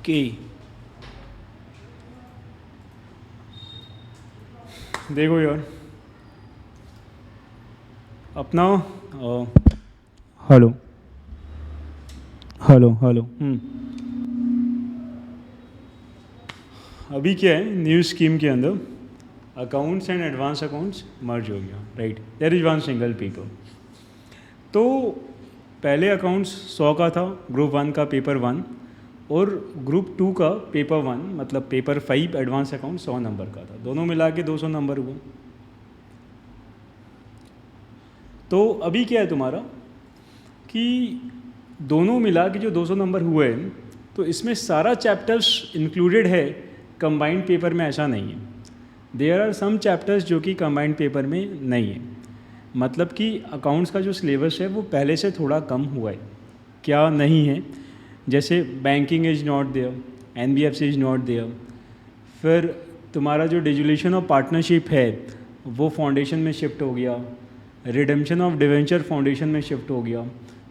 Okay, देखो यार अपना हेलो हेलो हेलो अभी क्या है न्यू स्कीम के अंदर accounts and advance accounts merge हो गया, right. There is one single paper. तो पहले अकाउंट्स 100 का था, ग्रुप 1 का पेपर 1, और ग्रुप 2 का पेपर 1 मतलब पेपर 5 एडवांस अकाउंट 100 नंबर का था। दोनों मिला के 200 नंबर हुआ। तो अभी क्या है तुम्हारा कि दोनों मिला के जो 200 नंबर हुए, तो इसमें सारा चैप्टर्स इंक्लूडेड है, कंबाइंड पेपर में ऐसा नहीं है। देयर आर सम चैप्टर्स जो कि कंबाइंड पेपर में नहीं है। मतलब कि अकाउंट्स का जो सिलेबस है वो पहले से थोड़ा कम हुआ है। क्या नहीं है? जैसे banking is not there, NBFC is not there, फिर तुम्हारा जो डिजुलेशन ऑफ पार्टनरशिप है वो फाउंडेशन में शिफ्ट हो गया, रिडेम्पशन ऑफ डिवेंचर फाउंडेशन में शिफ्ट हो गया,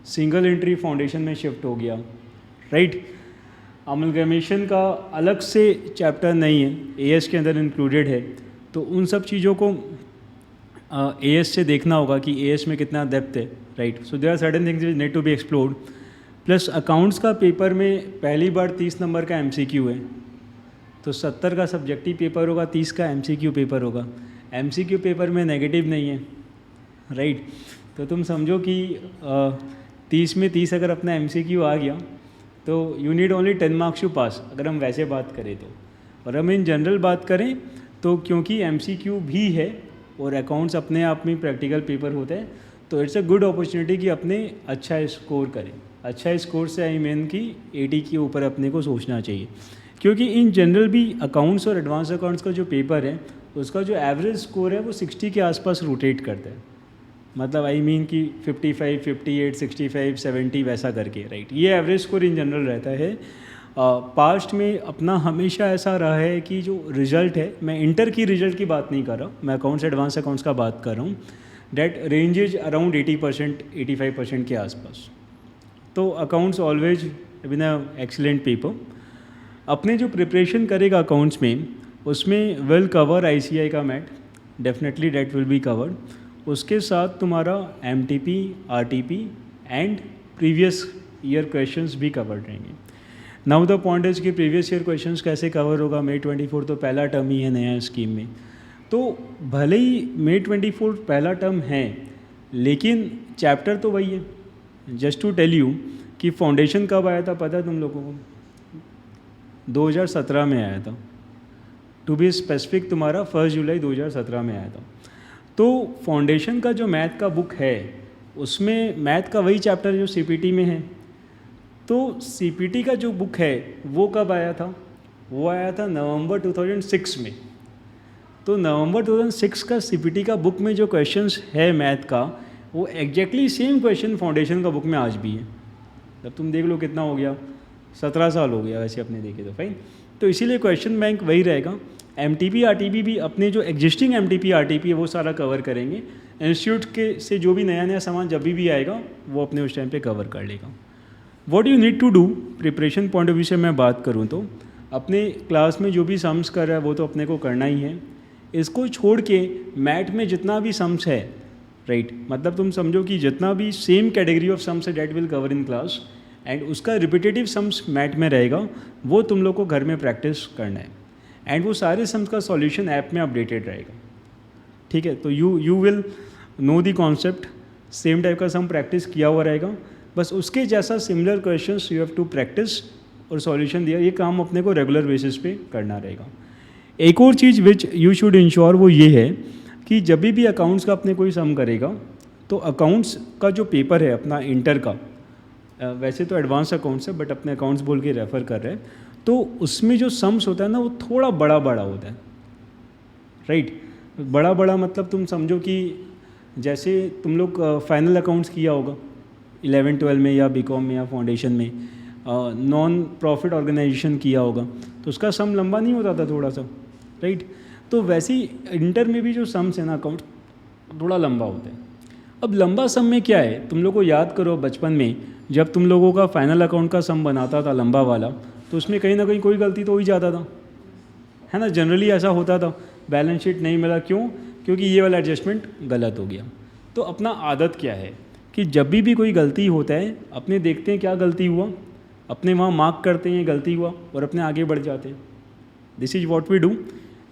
सिंगल एंट्री फाउंडेशन में शिफ्ट हो गया, राइट। अमलगमेशन का अलग से चैप्टर नहीं है, एएस के अंदर इंक्लूडेड है। तो उन सब चीज़ों को एएस से देखना होगा कि एएस में कितना डेप्थ है, right. So there are certain things which need to be explored. Plus accounts का पेपर में पहली बार 30 नंबर का एमसीक्यू है, तो 70 का सब्जेक्टिव पेपर होगा, 30 का एमसीक्यू पेपर होगा। एमसीक्यू पेपर में नेगेटिव नहीं है, राइट। तो तुम समझो कि 30 में 30 अगर अपना एमसीक्यू आ गया तो you need only 10 marks to pass, अगर हम वैसे बात करें तो। और हम इन जनरल बात करें तो क्योंकि एमसीक्यू भी है और अकाउंट्स अपने आप में प्रैक्टिकल पेपर होते हैं, तो इट्स अ गुड अपॉर्चुनिटी कि अपने अच्छा स्कोर करें। अच्छा स्कोर से आई मीन कि 80 के ऊपर अपने को सोचना चाहिए, क्योंकि इन जनरल भी अकाउंट्स और एडवांस अकाउंट्स का जो पेपर है उसका जो एवरेज स्कोर है वो 60 के आसपास रोटेट करता है। मतलब आई मीन कि 55, 58, 65, 70 वैसा करके, राइट। ये एवरेज स्कोर इन जनरल रहता है। पास्ट में अपना हमेशा ऐसा रहा है कि जो रिज़ल्ट है, मैं इंटर की रिज़ल्ट की बात नहीं कर रहा हूँ, मैं अकाउंट्स एडवांस अकाउंट्स का बात कर रहा हूँ, डेट रेंजेज अराउंड 80%, 85% के आसपास। तो accounts always been a excellent paper. अपने जो प्रिपरेशन करेगा अकाउंट्स में, उसमें विल कवर आईसीआई का mat, definitely that will be covered. उसके साथ तुम्हारा MTP, RTP and previous year questions भी कवर रहेंगे। नाउ द पॉइंट इज कि प्रीवियस ईयर क्वेश्चंस कैसे कवर होगा। May 24 तो पहला टर्म ही है नया स्कीम में, तो भले ही May 24 पहला टर्म है, लेकिन चैप्टर तो वही है। जस्ट टू टेल यू कि फाउंडेशन कब आया था पता है तुम लोगों को? 2017 में आया था। टू बी स्पेसिफिक तुम्हारा 1 जुलाई 2017 में आया था। तो फाउंडेशन का जो मैथ का बुक है उसमें मैथ का वही चैप्टर जो सीपीटी में है। तो सीपीटी का जो बुक है वो कब आया था? वो आया था नवंबर 2006 में। तो नवंबर 2006 का सीपीटी का बुक में जो क्वेश्चंस है मैथ का, वो एग्जैक्टली सेम क्वेश्चन फाउंडेशन का बुक में आज भी है। जब तुम देख लो कितना हो गया, 17 साल हो गया वैसे अपने देखे तो, फाइन। तो इसीलिए क्वेश्चन बैंक वही रहेगा। एमटीपी आरटीपी भी अपने जो एग्जिस्टिंग एमटीपी आरटीपी है वो सारा कवर करेंगे। इंस्टीट्यूट के से जो भी नया नया सामान जब भी आएगा वो अपने उस टाइम पे कवर कर लेगा। What you need to do preparation point of view से मैं बात करूँ तो, अपने क्लास में जो भी सम्स कर रहा है वो तो अपने को करना ही है। इसको छोड़ के मैथ में जितना भी सम्स है, राइट, मतलब तुम समझो कि जितना भी सेम कैटेगरी ऑफ सम्स है that will cover in class, and उसका रिपीटेटिव सम्स मैथ में रहेगा, वो तुम लोग को घर में प्रैक्टिस करना है। एंड वो सारे सम्स का सॉल्यूशन ऐप में अपडेटेड रहेगा, ठीक है। तो you will know the concept, same type का सम प्रैक्टिस किया हुआ रहेगा, बस उसके जैसा similar questions you have to practice और सॉल्यूशन दिया। ये काम अपने को रेगुलर बेसिस पे करना रहेगा। एक और चीज़ विच यू शुड इंश्योर वो ये है कि जब भी अकाउंट्स का अपने कोई सम करेगा तो अकाउंट्स का जो पेपर है अपना इंटर का, वैसे तो एडवांस अकाउंट्स है बट अपने अकाउंट्स बोल के रेफ़र कर रहे हैं, तो उसमें जो सम्स होता है ना वो थोड़ा बड़ा बड़ा होता है, राइट। बड़ा बड़ा मतलब तुम समझो कि जैसे तुम लोग फाइनल अकाउंट्स किया होगा 11, 12 में या बीकॉम में या फाउंडेशन में, नॉन प्रॉफिट ऑर्गेनाइजेशन किया होगा, तो उसका सम लंबा नहीं होता था थोड़ा सा, राइट। तो वैसे ही इंटर में भी जो सम्स है ना अकाउंट थोड़ा लंबा होता है। अब लंबा सम में क्या है, तुम लोग को याद करो बचपन में जब तुम लोगों का फाइनल अकाउंट का सम बनाता था लंबा वाला, तो उसमें कहीं ना कहीं कोई गलती तो हो ही जाता था, है ना। जनरली ऐसा होता था, बैलेंस शीट नहीं मिला, क्यों? क्योंकि ये वाला एडजस्टमेंट गलत हो गया। तो अपना आदत क्या है कि जब भी कोई गलती होता है अपने देखते हैं क्या गलती हुआ, अपने वहाँ मार्क करते हैं गलती हुआ और अपने आगे बढ़ जाते हैं। This is what we do.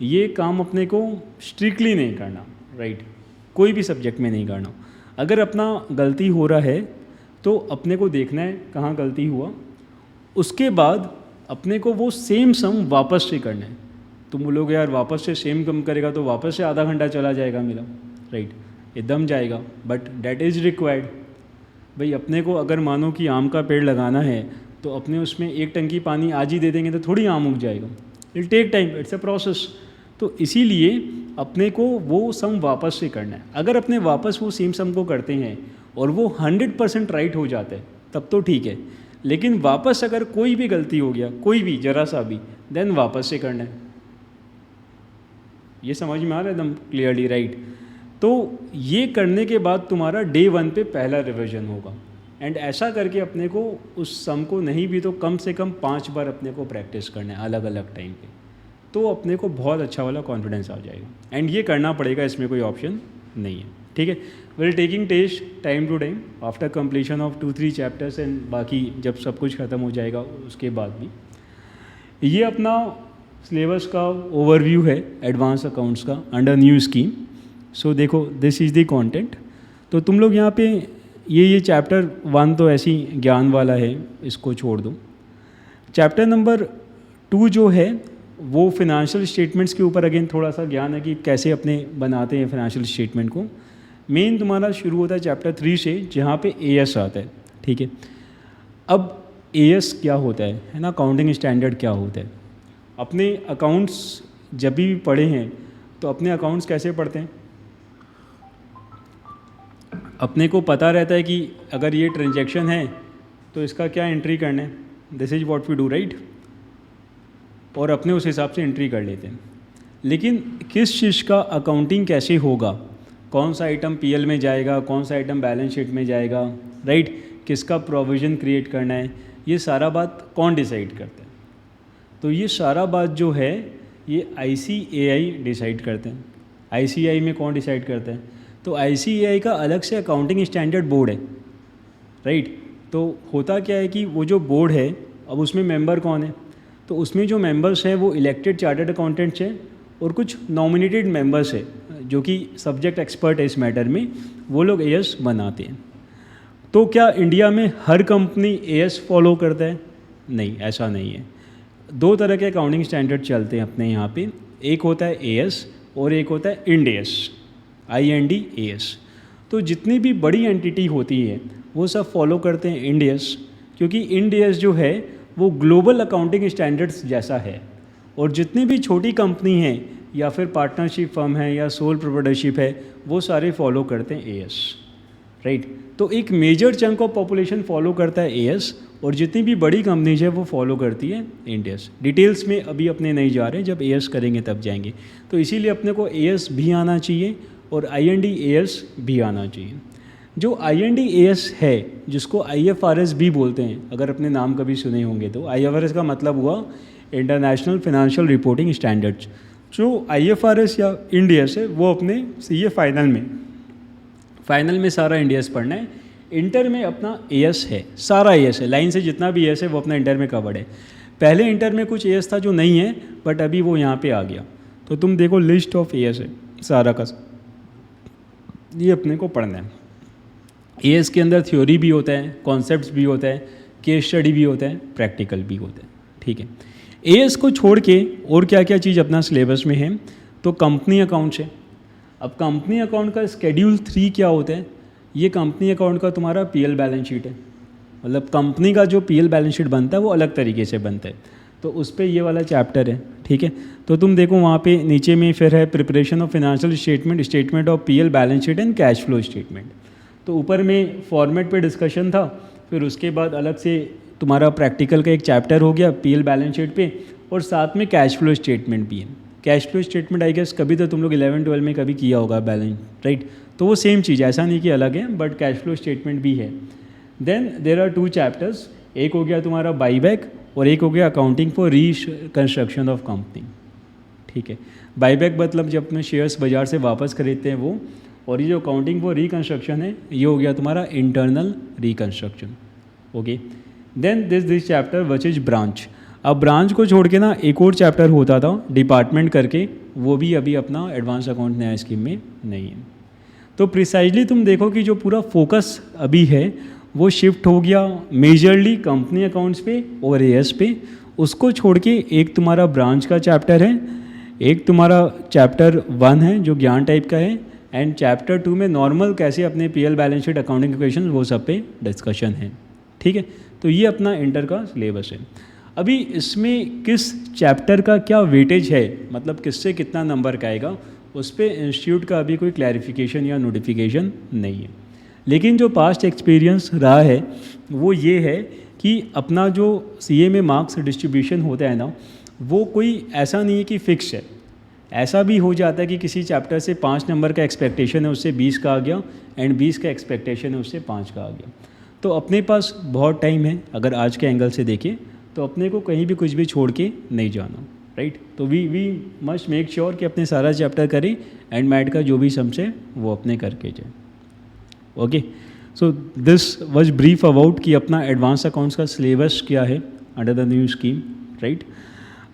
ये काम अपने को स्ट्रिक्टली नहीं करना, राइट, कोई भी सब्जेक्ट में नहीं करना। अगर अपना गलती हो रहा है तो अपने को देखना है कहाँ गलती हुआ, उसके बाद अपने को वो सेम सम वापस से करना है। तुम बोलोगे यार वापस से सेम कम करेगा तो वापस से आधा घंटा चला जाएगा मेरा, राइट, एकदम जाएगा, बट डैट इज़ रिक्वायर्ड। भाई अपने को अगर मानो कि आम का पेड़ लगाना है तो अपने उसमें 1 टंकी पानी आज ही दे देंगे तो थोड़ी आम उग जाएगा, it take time, it's a process. तो इसीलिए अपने को वो सम वापस से करना है। अगर अपने वापस वो सेम सम को करते हैं और वो 100% राइट हो जाता है तब तो ठीक है, लेकिन वापस अगर कोई भी गलती हो गया, कोई भी जरा सा भी, देन वापस से करना है। ये समझ में आ रहा है एकदम क्लियरली, राइट। तो ये करने के बाद तुम्हारा डे 1 पे पहला रिवीजन होगा, एंड ऐसा करके अपने को उस सम को नहीं भी तो कम से कम 5 बार अपने को प्रैक्टिस करना है अलग अलग टाइम पे, तो अपने को बहुत अच्छा वाला कॉन्फिडेंस आ जाएगा। एंड ये करना पड़ेगा, इसमें कोई ऑप्शन नहीं है, ठीक है। Well taking test time to time after completion of 2-3 chapters, and बाकी जब सब कुछ ख़त्म हो जाएगा उसके बाद भी। ये अपना सिलेबस का ओवरव्यू है एडवांस अकाउंट्स का अंडर न्यू स्कीम। सो देखो, दिस इज़ द कंटेंट। तो तुम लोग यहाँ पे ये चैप्टर 1 तो ऐसी ज्ञान वाला है, इसको छोड़ दो। चैप्टर नंबर 2 जो है वो फिनेंशियल स्टेटमेंट्स के ऊपर अगेन थोड़ा सा ज्ञान है कि कैसे अपने बनाते हैं फाइनेंशियल स्टेटमेंट को। मेन तुम्हारा शुरू होता है चैप्टर 3 से, जहाँ पे एएस आता है, ठीक है। अब एएस क्या होता है ना, अकाउंटिंग स्टैंडर्ड क्या होता है। अपने अकाउंट्स जब भी पढ़े हैं तो अपने अकाउंट्स कैसे पढ़ते हैं, अपने को पता रहता है कि अगर ये ट्रांजैक्शन है तो इसका क्या एंट्री करना है, this is what we do, right, और अपने उस हिसाब से एंट्री कर लेते हैं। लेकिन किस चीज़ का अकाउंटिंग कैसे होगा, कौन सा आइटम पीएल में जाएगा, कौन सा आइटम बैलेंस शीट में जाएगा, राइट, किसका प्रोविज़न क्रिएट करना है, ये सारा बात कौन डिसाइड करता है। तो ये सारा बात जो है ये आईसीएआई डिसाइड करते हैं। आईसीएआई में कौन डिसाइड करता है, तो आईसीएआई का अलग से अकाउंटिंग स्टैंडर्ड बोर्ड है, राइट। तो होता क्या है कि वो जो बोर्ड है, अब उसमें मेंबर कौन है, तो उसमें जो मेंबर्स हैं वो इलेक्टेड चार्टर्ड अकाउंटेंट्स हैं और कुछ नॉमिनेटेड मेंबर्स हैं जो कि सब्जेक्ट एक्सपर्ट है इस मैटर में, वो लोग एएस बनाते हैं। तो क्या इंडिया में हर कंपनी एएस फॉलो करता है? नहीं, ऐसा नहीं है। 2 तरह के अकाउंटिंग स्टैंडर्ड चलते हैं अपने यहाँ पे, एक होता है एएस और एक होता है इंड एस, IND-AS। तो जितनी भी बड़ी एंटिटी होती है वो सब फॉलो करते हैं इंड एस, क्योंकि इंड एस जो है वो ग्लोबल अकाउंटिंग स्टैंडर्ड्स जैसा है। और जितनी भी छोटी कंपनी हैं या फिर पार्टनरशिप फर्म है या सोल प्रोप्राइटरशिप है, वो सारे फॉलो करते हैं एएस, राइट। तो एक major chunk of population follow करता है एएस, और जितनी भी बड़ी कंपनीज है वो फॉलो करती है इंड एस। डिटेल्स में अभी अपने नहीं जा रहे, जब एएस करेंगे तब जाएंगे। तो इसीलिए अपने को एएस भी आना चाहिए और IND-AS भी आना चाहिए। जो IND-AS है, जिसको IFRS भी बोलते हैं, अगर अपने नाम कभी सुने होंगे तो IFRS का मतलब हुआ इंटरनेशनल फाइनेंशियल रिपोर्टिंग स्टैंडर्ड्स। जो IFRS या IND-AS है वो अपने CA फाइनल में सारा IND-AS पढ़ना है। इंटर में अपना AS है, सारा AS है, लाइन से जितना भी AS है वो अपना इंटर में कवर्ड है। पहले इंटर में कुछ AS था जो नहीं है, बट अभी वो यहाँ पे आ गया। तो तुम देखो लिस्ट ऑफ AS है सारा का, ये अपने को पढ़ना है। एएस के अंदर थ्योरी भी होता है, कॉन्सेप्ट्स भी होता है, केस स्टडी भी होता है, प्रैक्टिकल भी होता है, ठीक है। एएस को छोड़ के और क्या क्या चीज़ अपना सिलेबस में है, तो कंपनी अकाउंट्स है। अब कंपनी अकाउंट का शेड्यूल 3 क्या होता है, ये कंपनी अकाउंट का तुम्हारा पीएल बैलेंस शीट है। मतलब कंपनी का जो पीएल बैलेंस शीट बनता है वो अलग तरीके से बनता है, तो उस पर ये वाला चैप्टर है, ठीक है। तो तुम देखो वहाँ पे नीचे में फिर है preparation of financial statement, statement of PL balance sheet and cash flow statement. तो ऊपर में फॉर्मेट पे डिस्कशन था, फिर उसके बाद अलग से तुम्हारा प्रैक्टिकल का एक चैप्टर हो गया पीएल बैलेंस शीट पे, और साथ में कैश फ्लो स्टेटमेंट भी है। Cash flow statement I guess कभी तो तुम लोग 11-12 में कभी किया होगा बैलेंस, राइट। तो वो सेम चीज़, ऐसा नहीं कि अलग है, बट कैश फ्लो स्टेटमेंट भी है। देन देर आर 2 चैप्टर्स, एक हो गया तुम्हारा बाईबैक और एक हो गया accounting for reconstruction of company. ठीक है, बाईबैक मतलब जब अपने शेयर्स बाजार से वापस खरीदते हैं वो, और ये जो अकाउंटिंग फॉर रिकंस्ट्रक्शन है ये हो गया तुम्हारा internal reconstruction. Okay, then this chapter which is branch. अब ब्रांच को छोड़ के ना एक और चैप्टर होता था डिपार्टमेंट करके, वो भी अभी अपना एडवांस अकाउंट नया स्कीम में नहीं है। तो प्रिसाइजली तुम देखो कि जो पूरा फोकस अभी है वो शिफ्ट हो गया मेजरली कंपनी अकाउंट्स पे और एएस पे। उसको छोड़ के एक तुम्हारा ब्रांच का चैप्टर है, एक तुम्हारा चैप्टर 1 है जो ज्ञान टाइप का है, एंड चैप्टर 2 में नॉर्मल कैसे अपने PL balance sheet accounting equation वो सब पे डिस्कशन है। ठीक है, तो ये अपना इंटर का सिलेबस है। अभी इसमें किस चैप्टर का क्या वेटेज है, मतलब किससे कितना नंबर का आएगा, उस पर इंस्टीट्यूट का अभी कोई क्लैरिफिकेशन या नोटिफिकेशन नहीं है। लेकिन जो पास्ट एक्सपीरियंस रहा है वो ये है कि अपना जो सीए में मार्क्स डिस्ट्रीब्यूशन होता है ना, वो कोई ऐसा नहीं है कि फिक्स है। ऐसा भी हो जाता है कि किसी चैप्टर से 5 नंबर का एक्सपेक्टेशन है, उससे 20 का आ गया, एंड 20 का एक्सपेक्टेशन है, उससे 5 का आ गया। तो अपने पास बहुत टाइम है, अगर आज के एंगल से देखें तो अपने को कहीं भी कुछ भी छोड़ के नहीं जाना, राइट। तो वी मस्ट मेक श्योर कि अपने सारा चैप्टर करें, एंड मैट का जो भी सम्स है वो अपने करके जाए। Okay, so this was brief about कि अपना एडवांस अकाउंट्स का सिलेबस क्या है under the new scheme, right.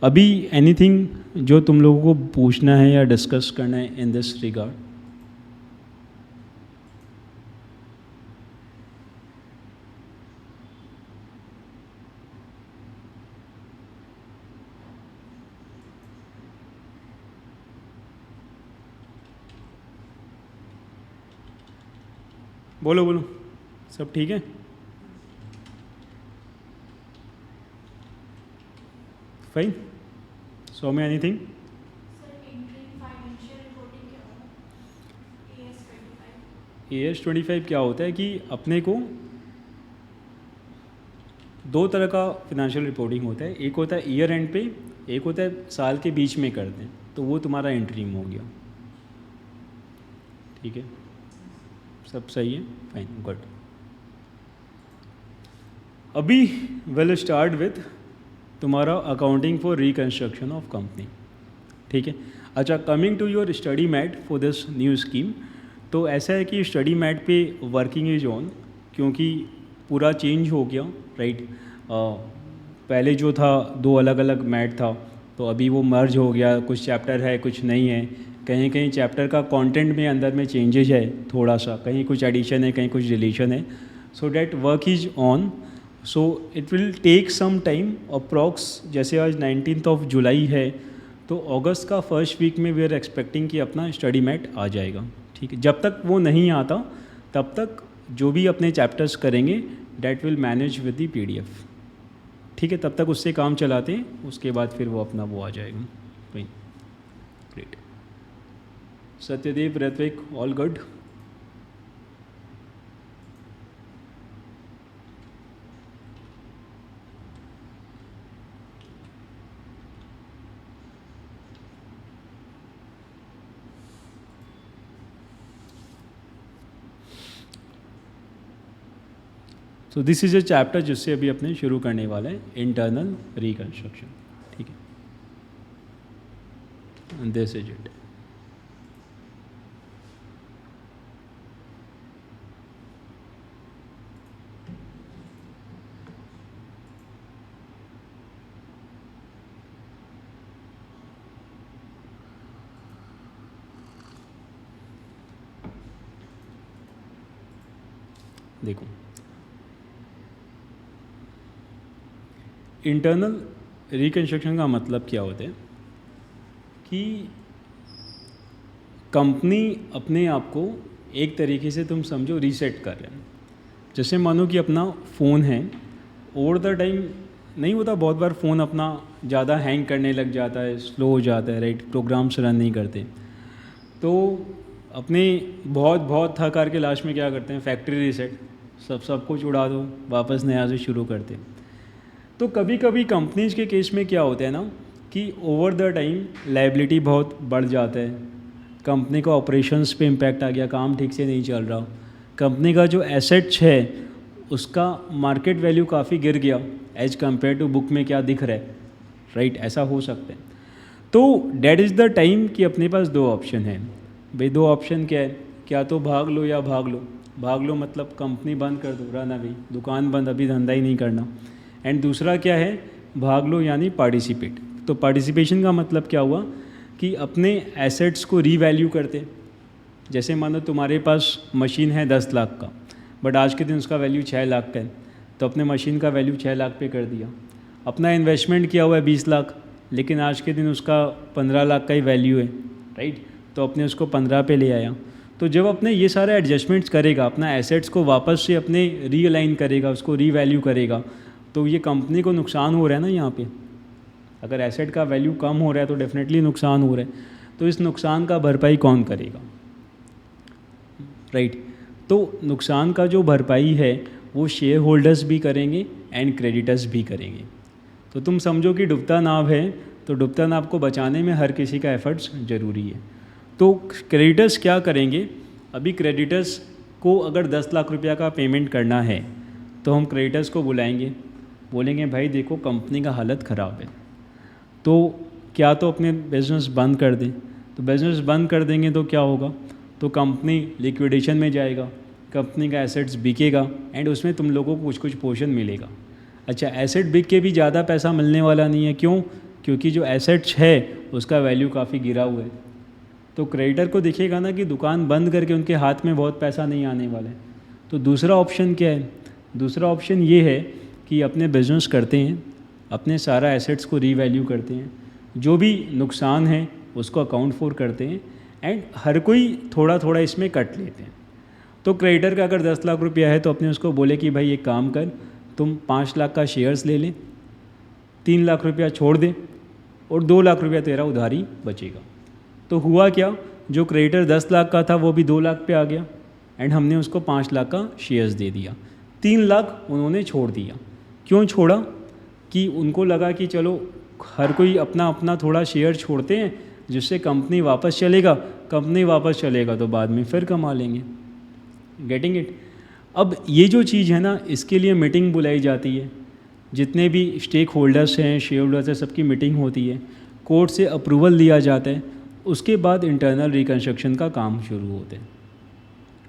अभी एनीथिंग जो तुम लोगों को पूछना है या डिस्कस करना है इन दिस रिगार्ड? बोलो बोलो, सब ठीक है? फाइन, सो में एनीथिंग? AS25 क्या होता है कि अपने को 2 तरह का फिनेंशियल रिपोर्टिंग होता है। एक होता है ईयर एंड पे, एक होता है साल के बीच में करते हैं, तो वो तुम्हारा इंटरिम हो गया। ठीक है, सब सही है, फाइन, गुड। अभी विल स्टार्ट विथ तुम्हारा accounting for reconstruction of company. ठीक है, अच्छा, coming to your study mat for this new scheme. तो ऐसा है कि स्टडी मैट पे वर्किंग इज ऑन, क्योंकि पूरा चेंज हो गया, राइट। पहले जो था 2 अलग अलग मैट था, तो अभी वो मर्ज हो गया, कुछ चैप्टर है कुछ नहीं है, कहीं कहीं चैप्टर का कंटेंट में अंदर में चेंजेस है थोड़ा सा, कहीं कुछ एडिशन है, कहीं कुछ डिलीशन है। So that work is on, so it will take some time approx. जैसे आज 19 जुलाई है, तो अगस्त का फर्स्ट वीक में वी आर एक्सपेक्टिंग कि अपना स्टडी मैट आ जाएगा। ठीक है, जब तक वो नहीं आता तब तक जो भी अपने चैप्टर्स करेंगे that will manage with the PDF। ठीक है, तब तक उससे काम चलाते हैं, उसके बाद फिर वो अपना वो आ जाएगा। Great, Satyadev, Ritvik, all good? So this is a chapter जिससे अभी अपने शुरू करने वाले हैं, इंटरनल रिकंस्ट्रक्शन। ठीक है, दिस इज इट। देखो, इंटरनल रिकंस्ट्रक्शन का मतलब क्या होता है कि कंपनी अपने आप को एक तरीके से तुम समझो रीसेट कर रहे हैं। जैसे मानो कि अपना फ़ोन है, ओवर द टाइम नहीं होता, बहुत बार फ़ोन अपना ज़्यादा हैंग करने लग जाता है, स्लो हो जाता है, राइट, प्रोग्राम्स रन नहीं करते, तो अपने बहुत बहुत थक हार के लास्ट में क्या करते हैं, फैक्ट्री रीसेट, सब कुछ उड़ा दो, वापस नया से शुरू करते हैं। तो कभी कभी कंपनीज के केस में क्या होता है ना कि ओवर द टाइम लायबिलिटी बहुत बढ़ जाता है, कंपनी का ऑपरेशंस पे इम्पैक्ट आ गया, काम ठीक से नहीं चल रहा, कंपनी का जो एसेट्स है उसका मार्केट वैल्यू काफ़ी गिर गया एज कम्पेयर टू बुक में क्या दिख रहा है, राइट, ऐसा हो सकता है। तो डेट इज़ द टाइम कि अपने पास दो ऑप्शन हैं भाई। दो ऑप्शन क्या है, क्या तो भाग लो या भाग लो। भाग लो मतलब कंपनी बंद कर दो, रन अभी, दुकान बंद, अभी धंधा ही नहीं करना। एंड दूसरा क्या है, भाग लो यानी पार्टिसिपेट। तो पार्टिसिपेशन का मतलब क्या हुआ कि अपने एसेट्स को रीवैल्यू करते। जैसे मानो तुम्हारे पास मशीन है 10 लाख का, बट आज के दिन उसका वैल्यू 6 लाख का है, तो अपने मशीन का वैल्यू 6 लाख पे कर दिया। अपना इन्वेस्टमेंट किया हुआ है 20 लाख, लेकिन आज के दिन उसका 15 लाख का ही वैल्यू है, राइट, तो अपने उसको 15 पे ले आया। तो जब अपने ये सारे एडजस्टमेंट्स करेगा, अपना एसेट्स को वापस से अपने रीअलाइन करेगा, उसको रीवैल्यू करेगा, तो ये कंपनी को नुकसान हो रहा है ना यहाँ पे। अगर एसेट का वैल्यू कम हो रहा है तो डेफिनेटली नुकसान हो रहा है। तो इस नुकसान का भरपाई कौन करेगा, राइट। तो नुकसान का जो भरपाई है वो शेयर होल्डर्स भी करेंगे एंड क्रेडिटर्स भी करेंगे। तो तुम समझो कि डूबता नाव है, तो डूबता नाव को बचाने में हर किसी का एफर्ट्स ज़रूरी है। तो क्रेडिटर्स क्या करेंगे, अभी क्रेडिटर्स को अगर 10 लाख रुपया का पेमेंट करना है तो हम क्रेडिटर्स को बुलाएंगे, बोलेंगे भाई देखो कंपनी का हालत ख़राब है, तो क्या तो अपने बिज़नेस बंद कर दें। तो बिज़नेस बंद कर देंगे तो क्या होगा, तो कंपनी लिक्विडेशन में जाएगा, कंपनी का एसेट्स बिकेगा एंड उसमें तुम लोगों को कुछ कुछ पोर्शन मिलेगा। अच्छा, एसेट बिक के भी ज़्यादा पैसा मिलने वाला नहीं है, क्यों, क्योंकि जो एसेट्स है उसका वैल्यू काफ़ी गिरा हुआ है। तो क्रेडिटर को दिखेगा ना कि दुकान बंद करके उनके हाथ में बहुत पैसा नहीं आने वाला है। तो दूसरा ऑप्शन क्या है, दूसरा ऑप्शन ये है कि अपने बिजनेस करते हैं, अपने सारा एसेट्स को रीवैल्यू करते हैं, जो भी नुकसान है उसको अकाउंट फॉर करते हैं एंड हर कोई थोड़ा थोड़ा इसमें कट लेते हैं। तो क्रेडिटर का अगर 10 लाख रुपया है तो अपने उसको बोले कि भाई एक काम कर, तुम 5 लाख का शेयर्स ले ले, 3 लाख रुपया छोड़ दे और 2 लाख रुपया तेरा उधारी बचेगा। तो हुआ क्या, जो क्रेडिटर 10 लाख का था वो भी 2 लाख पे आ गया एंड हमने उसको 5 लाख का शेयर्स दे दिया। 3 लाख उन्होंने छोड़ दिया। क्यों छोड़ा, कि उनको लगा कि चलो हर कोई अपना अपना थोड़ा शेयर छोड़ते हैं, जिससे कंपनी वापस चलेगा, कंपनी वापस चलेगा तो बाद में फिर कमा लेंगे। Getting it. अब ये जो चीज़ है ना, इसके लिए मीटिंग बुलाई जाती है, जितने भी स्टेक होल्डर्स हैं, शेयर होल्डर्स हैं, सबकी मीटिंग होती है, कोर्ट से अप्रूवल लिया जाता है, उसके बाद इंटरनल रिकन्स्ट्रक्शन का काम शुरू होता है।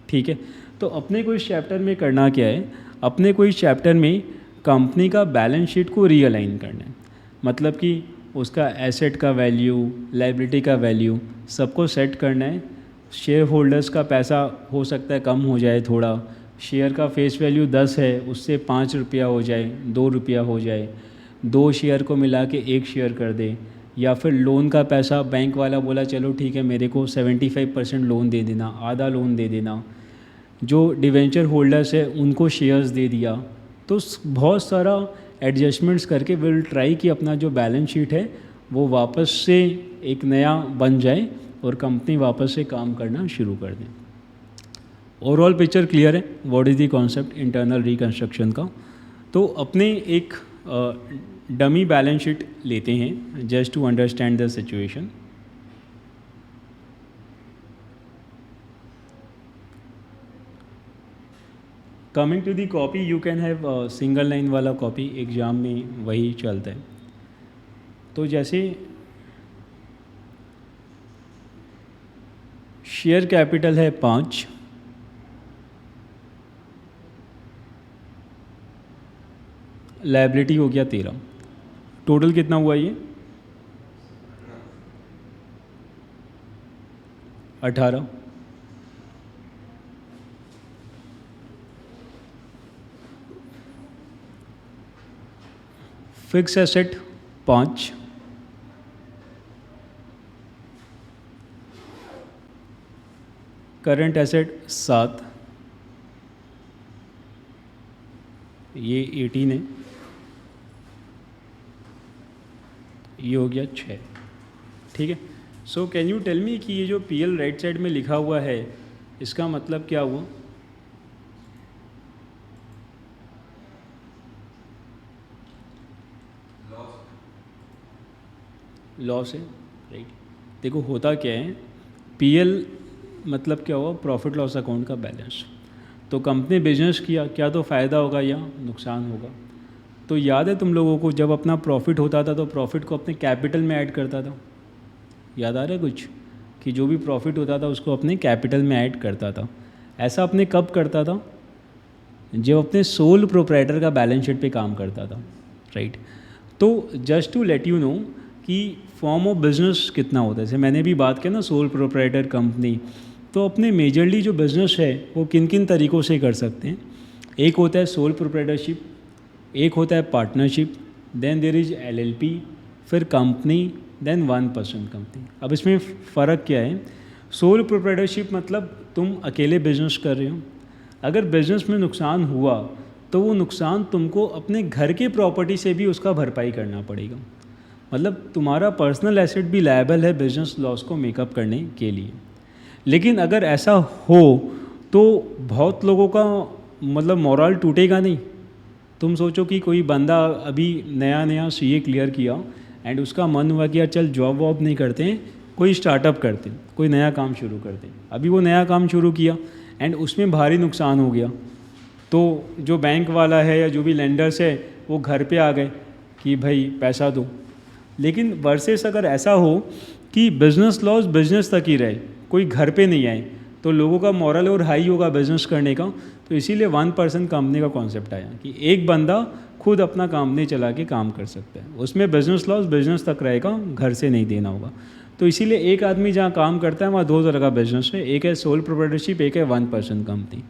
ठीक है, तो अपने को इस चैप्टर में करना क्या है, अपने को इस चैप्टर में कंपनी का बैलेंस शीट को रीअलाइन करना है। मतलब कि उसका एसेट का वैल्यू, लायबिलिटी का वैल्यू सबको सेट करना है। शेयर होल्डर्स का पैसा हो सकता है कम हो जाए थोड़ा, शेयर का फेस वैल्यू 10 है उससे 5 रुपया हो जाए, 2 रुपया हो जाए, 2 शेयर को मिला के 1 शेयर कर दे, या फिर लोन का पैसा बैंक वाला बोला चलो ठीक है मेरे को 75% लोन दे देना, आधा लोन दे देना, जो डिवेंचर होल्डर्स है उनको शेयर्स दे दिया। तो बहुत सारा एडजस्टमेंट्स करके विल ट्राई कि अपना जो बैलेंस शीट है वो वापस से एक नया बन जाए और कंपनी वापस से काम करना शुरू कर दें। ओवरऑल पिक्चर क्लियर है, what is the concept internal reconstruction का। तो अपने एक डमी बैलेंस शीट लेते हैं just to understand the situation. Coming to the copy, you can have single line वाला कॉपी, एग्ज़ाम में वही चलता है। तो जैसे शेयर कैपिटल है 5, लायबिलिटी हो गया 13, टोटल कितना हुआ ये 18। फिक्स एसेट 5, करंट एसेट 7, ये 18 है, ये हो गया 6। ठीक है, so can you tell me कि ये जो पीएल राइट साइड में लिखा हुआ है इसका मतलब क्या हुआ। लॉस है, राइट। देखो होता क्या है, पीएल मतलब क्या हुआ, प्रॉफिट लॉस अकाउंट का बैलेंस। तो कंपनी बिजनेस किया, क्या तो फ़ायदा होगा या नुकसान होगा। तो याद है तुम लोगों को, जब अपना प्रॉफिट होता था तो प्रॉफिट को अपने कैपिटल में ऐड करता था, याद आ रहा है कुछ, कि जो भी प्रॉफिट होता था उसको अपने कैपिटल में ऐड करता था। ऐसा अपने कब करता था, जब अपने सोल प्रोप्राइटर का बैलेंस शीट पे काम करता था, राइट। तो just to let you know कि फॉर्म ऑफ बिजनेस कितना होता है, जैसे मैंने भी बात किया ना सोल प्रोप्राइटर कंपनी, तो अपने मेजरली जो बिज़नेस है वो किन किन तरीक़ों से कर सकते हैं। एक होता है सोल प्रोप्राइटरशिप, एक होता है partnership, then there is LLP, फिर कंपनी, देन 1% कंपनी। अब इसमें फ़र्क क्या है, सोल प्रोप्राइटरशिप मतलब तुम अकेले बिजनेस कर रहे हो, अगर बिजनेस में नुकसान हुआ तो वो नुकसान तुमको अपने घर के प्रॉपर्टी से भी उसका भरपाई करना पड़ेगा, मतलब तुम्हारा पर्सनल एसेट भी लायबल है बिजनेस लॉस को मेकअप करने के लिए। लेकिन अगर ऐसा हो तो बहुत लोगों का मतलब मोरल टूटेगा नहीं। तुम सोचो कि कोई बंदा अभी नया नया CA क्लियर किया एंड उसका मन हुआ कि यार चल जॉब वॉब नहीं करते हैं, कोई स्टार्टअप करते हैं, कोई नया काम शुरू करते हैं। अभी वो नया काम शुरू किया एंड उसमें भारी नुकसान हो गया, तो जो बैंक वाला है या जो भी लेंडर्स है वो घर पे आ गए कि भाई पैसा दो। लेकिन वर्सेस अगर ऐसा हो कि बिज़नेस लॉस बिजनेस तक ही रहे, कोई घर पे नहीं आए, तो लोगों का मॉरल और हाई होगा बिज़नेस करने का। तो इसीलिए 1% कंपनी का कॉन्सेप्ट आया कि एक बंदा खुद अपना कंपनी चला के काम कर सकता है, उसमें बिज़नेस लॉस बिजनेस तक रहेगा, घर से नहीं देना होगा। तो इसीलिए एक आदमी जहाँ काम करता है वहाँ दो तरह का बिजनेस है, एक है सोल प्रोप्राइटरशिप, एक है 1% कंपनी।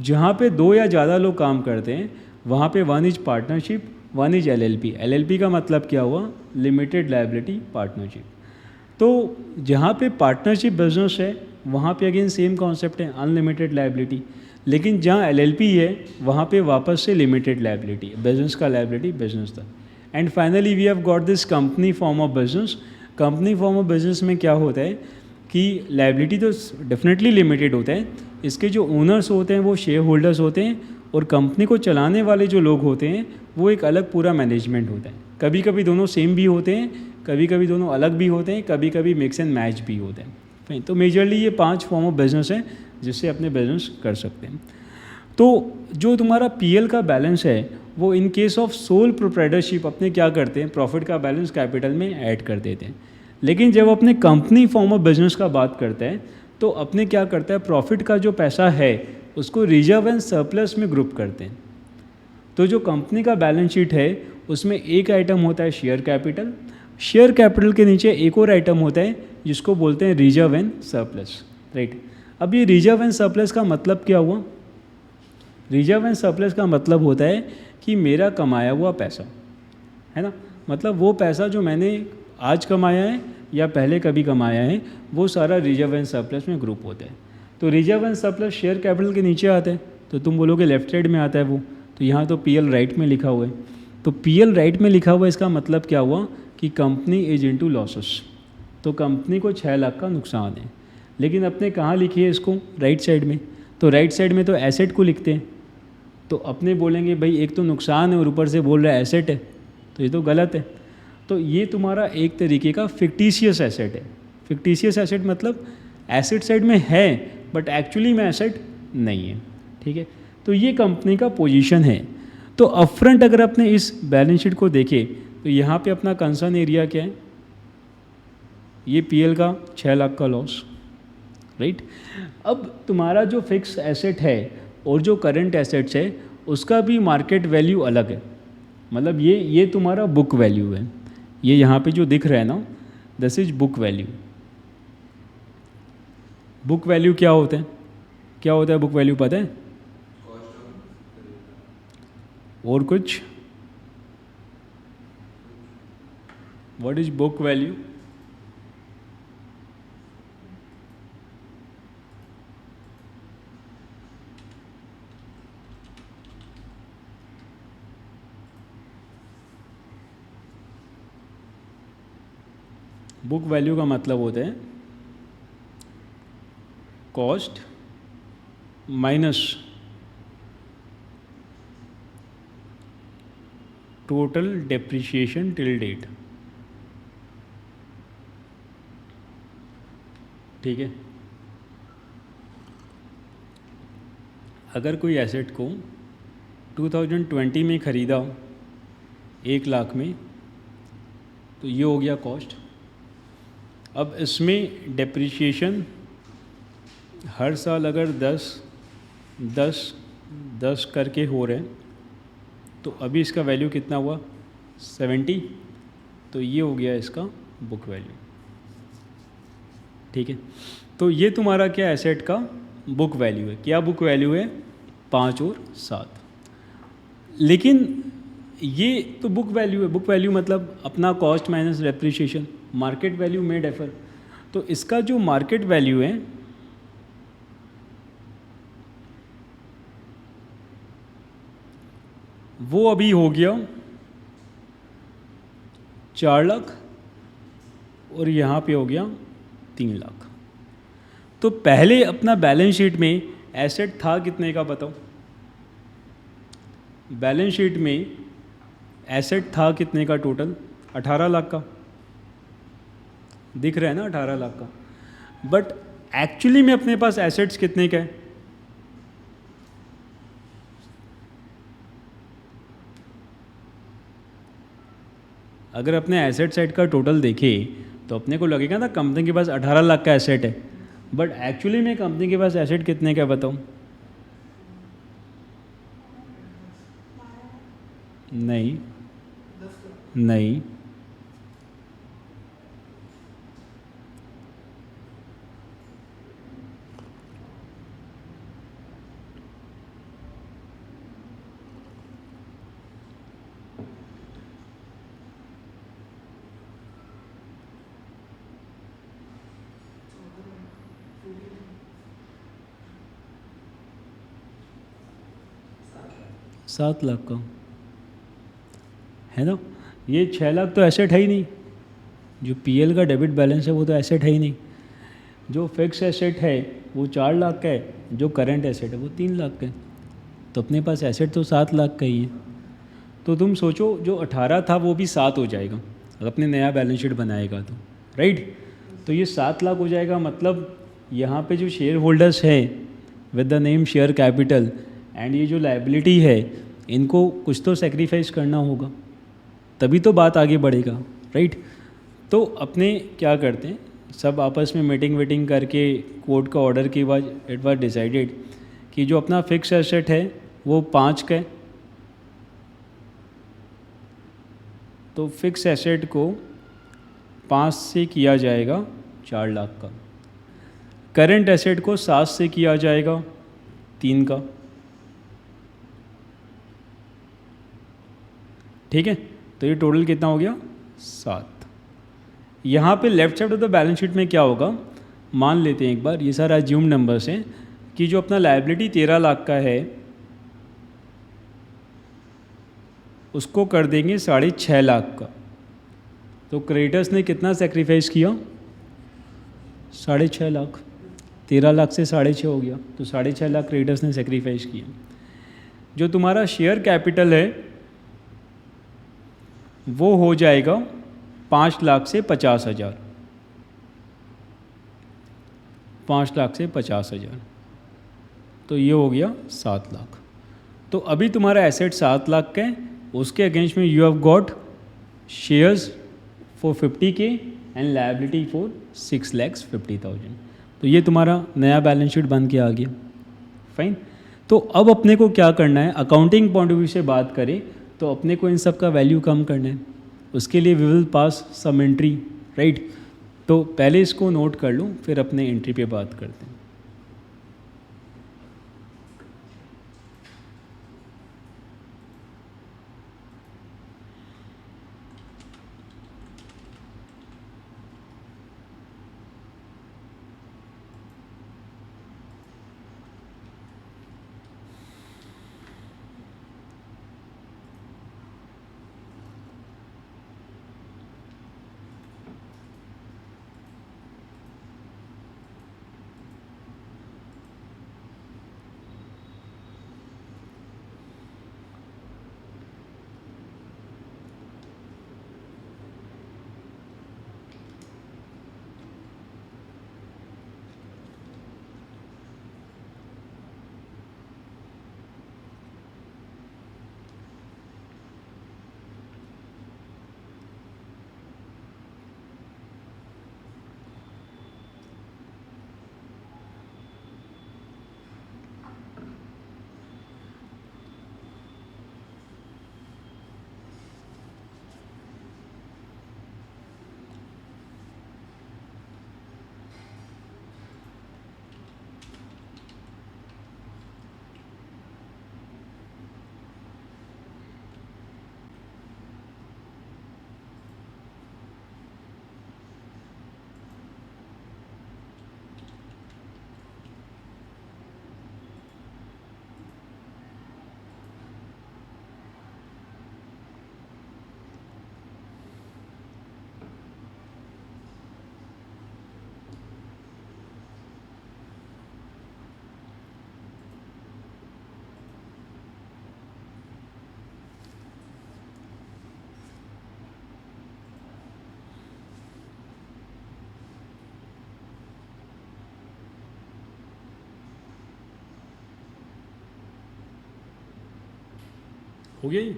जहाँ पे दो या ज़्यादा लोग काम करते हैं वहाँ पे 1 is partnership, 1 is LLP। LLP का मतलब क्या हुआ, लिमिटेड लायबिलिटी पार्टनरशिप। तो जहाँ पे पार्टनरशिप बिजनेस है वहाँ पे अगेन सेम कॉन्सेप्ट है, अनलिमिटेड लायबिलिटी। लेकिन जहाँ LLP है वहाँ पे वापस से लिमिटेड लायबिलिटी, बिजनेस का लायबिलिटी बिजनेस था। And finally we have got this company form of business. Company form of business में क्या होता है कि लायबिलिटी तो डेफिनेटली लिमिटेड होता है, इसके जो ओनर्स होते हैं वो शेयर होल्डर्स होते हैं, और कंपनी को चलाने वाले जो लोग होते हैं वो एक अलग पूरा मैनेजमेंट होता है। कभी कभी दोनों सेम भी होते हैं, कभी कभी दोनों अलग भी होते हैं, कभी कभी मिक्स एंड मैच भी होते हैं। फाइन, तो मेजरली ये 5 फॉर्म ऑफ बिजनेस है जिससे अपने बिजनेस कर सकते हैं। तो जो तुम्हारा PL का बैलेंस है वो in case of sole proprietorship अपने क्या करते हैं, प्रॉफिट का बैलेंस कैपिटल में ऐड कर देते हैं। लेकिन जब अपने कंपनी फॉर्म ऑफ बिजनेस का बात करते हैं तो अपने क्या करता है, प्रॉफिट का जो पैसा है उसको रिजर्व एंड सरप्लस में ग्रुप करते हैं। तो जो कंपनी का बैलेंस शीट है उसमें एक आइटम होता है शेयर कैपिटल, शेयर कैपिटल के नीचे एक और आइटम होता है जिसको बोलते हैं रिजर्व एंड सरप्लस, राइट। अब ये रिजर्व एंड सरप्लस का मतलब क्या हुआ, रिजर्व एंड सरप्लस का मतलब होता है कि मेरा कमाया हुआ पैसा है ना, मतलब वो पैसा जो मैंने आज कमाया है या पहले कभी कमाया है वो सारा रिजर्व एंड सरप्लस में ग्रुप होता है। तो reserve and surplus share capital के नीचे आता है, तो तुम बोलोगे लेफ्ट साइड में आता है वो, तो यहाँ तो PL राइट में लिखा हुआ है। तो PL राइट में लिखा हुआ है, इसका मतलब क्या हुआ कि कंपनी इज इनटू लॉसेस, तो कंपनी को 6 लाख का नुकसान है। लेकिन अपने कहाँ लिखी है इसको, राइट साइड में। तो राइट साइड में तो एसेट को लिखते हैं, तो अपने बोलेंगे भाई एक तो नुकसान है और ऊपर से बोल रहा है एसेट है, तो ये तो गलत है। तो ये तुम्हारा एक तरीके का फिक्टिशियस एसेट है। फिक्टिशियस एसेट मतलब एसेट साइड में है बट एक्चुअली में एसेट नहीं है, ठीक है। तो ये कंपनी का पोजीशन है। तो अपफ्रंट अगर अपने इस बैलेंस शीट को देखें तो यहाँ पे अपना कंसर्न एरिया क्या है, ये PL का 6 लाख का लॉस, राइट। अब तुम्हारा जो फिक्स एसेट है और जो करंट एसेट्स है उसका भी मार्केट वैल्यू अलग है, मतलब ये तुम्हारा बुक वैल्यू है, ये यहाँ पे जो दिख रहा है ना, this is book value. Book value क्या होता है, क्या होता है बुक वैल्यू पता है, और कुछ, what is book value, book value का मतलब होता है cost minus total depreciation till date, ठीक है। अगर कोई एसेट को 2020 में ख़रीदा 1 लाख में, तो ये हो गया कॉस्ट। अब इसमें डेप्रिसिएशन हर साल अगर 10 10 10 करके हो रहे हैं, तो अभी इसका वैल्यू कितना हुआ 70, तो ये हो गया इसका बुक वैल्यू। ठीक है, तो ये तुम्हारा क्या एसेट का बुक वैल्यू है। क्या बुक वैल्यू है 5 और 7। लेकिन ये तो बुक वैल्यू है, बुक वैल्यू मतलब अपना cost minus depreciation, market value में डेफर। तो इसका जो मार्केट वैल्यू है वो अभी हो गया 4 लाख और यहाँ पे हो गया 3 लाख। तो पहले अपना बैलेंस शीट में एसेट था कितने का बताओ। बैलेंस शीट में एसेट था कितने का टोटल 18 लाख का, दिख रहा है ना 18 लाख का। बट एक्चुअली में अपने पास एसेट्स कितने का है, अगर अपने एसेट साइड का टोटल देखें तो अपने को लगेगा ना कंपनी के पास 18 लाख का एसेट है। बट एक्चुअली में कंपनी के पास एसेट कितने का बताओ। नहीं नहीं, सात लाख का है ना। ये 6 लाख तो एसेट है ही नहीं, जो पीएल का डेबिट बैलेंस है वो तो एसेट है ही नहीं। जो फिक्स एसेट है वो 4 लाख का है, जो करंट एसेट है वो 3 लाख का है। तो अपने पास एसेट तो 7 लाख का ही है। तो तुम सोचो जो 18 था वो भी 7 हो जाएगा अगर अपने नया बैलेंस शीट बनाएगा तो, राइट। तो ये 7 लाख हो जाएगा, मतलब यहाँ पे जो शेयर होल्डर्स है with the name share capital and ये जो लायबिलिटी है, इनको कुछ तो सेक्रीफाइस करना होगा, तभी तो बात आगे बढ़ेगा, राइट। तो अपने क्या करते हैं, सब आपस में मीटिंग वीटिंग करके कोर्ट का ऑर्डर के बाद इट वाज डिसाइडेड कि जो अपना फिक्स एसेट है वो 5 का है। तो फिक्स एसेट को 5 से किया जाएगा 4 लाख का, करंट एसेट को 7 से किया जाएगा 3 का। ठीक है, तो ये टोटल कितना हो गया 7। यहाँ पे left side of the balance sheet में क्या होगा, मान लेते हैं एक बार, ये सारा अज्यूम नंबर्स हैं कि जो अपना लायबिलिटी 13 लाख का है उसको कर देंगे 6.5 लाख का। तो क्रेडिटर्स ने कितना सेक्रीफाइस किया 6.5 लाख, 13 लाख से 6.5 हो गया, तो 6.5 लाख क्रेडिटर्स ने सेक्रीफाइस किया। जो तुम्हारा शेयर कैपिटल है वो हो जाएगा 5 लाख से 50,000, 5 लाख से 50,000, तो ये हो गया 7 लाख। तो अभी तुम्हारा एसेट 7 लाख का है, उसके अगेंस्ट में you have got shares for 50K and liability for 6,50,000। तो ये तुम्हारा नया बैलेंस शीट बन के आ गया, फाइन। तो अब अपने को क्या करना है, अकाउंटिंग पॉइंट ऑफ व्यू से बात करें तो अपने को इन सब का वैल्यू कम करना है। उसके लिए we will pass some entry, right. तो पहले इसको नोट कर लो, फिर अपने एंट्री पे बात करते हैं। हो गया ये?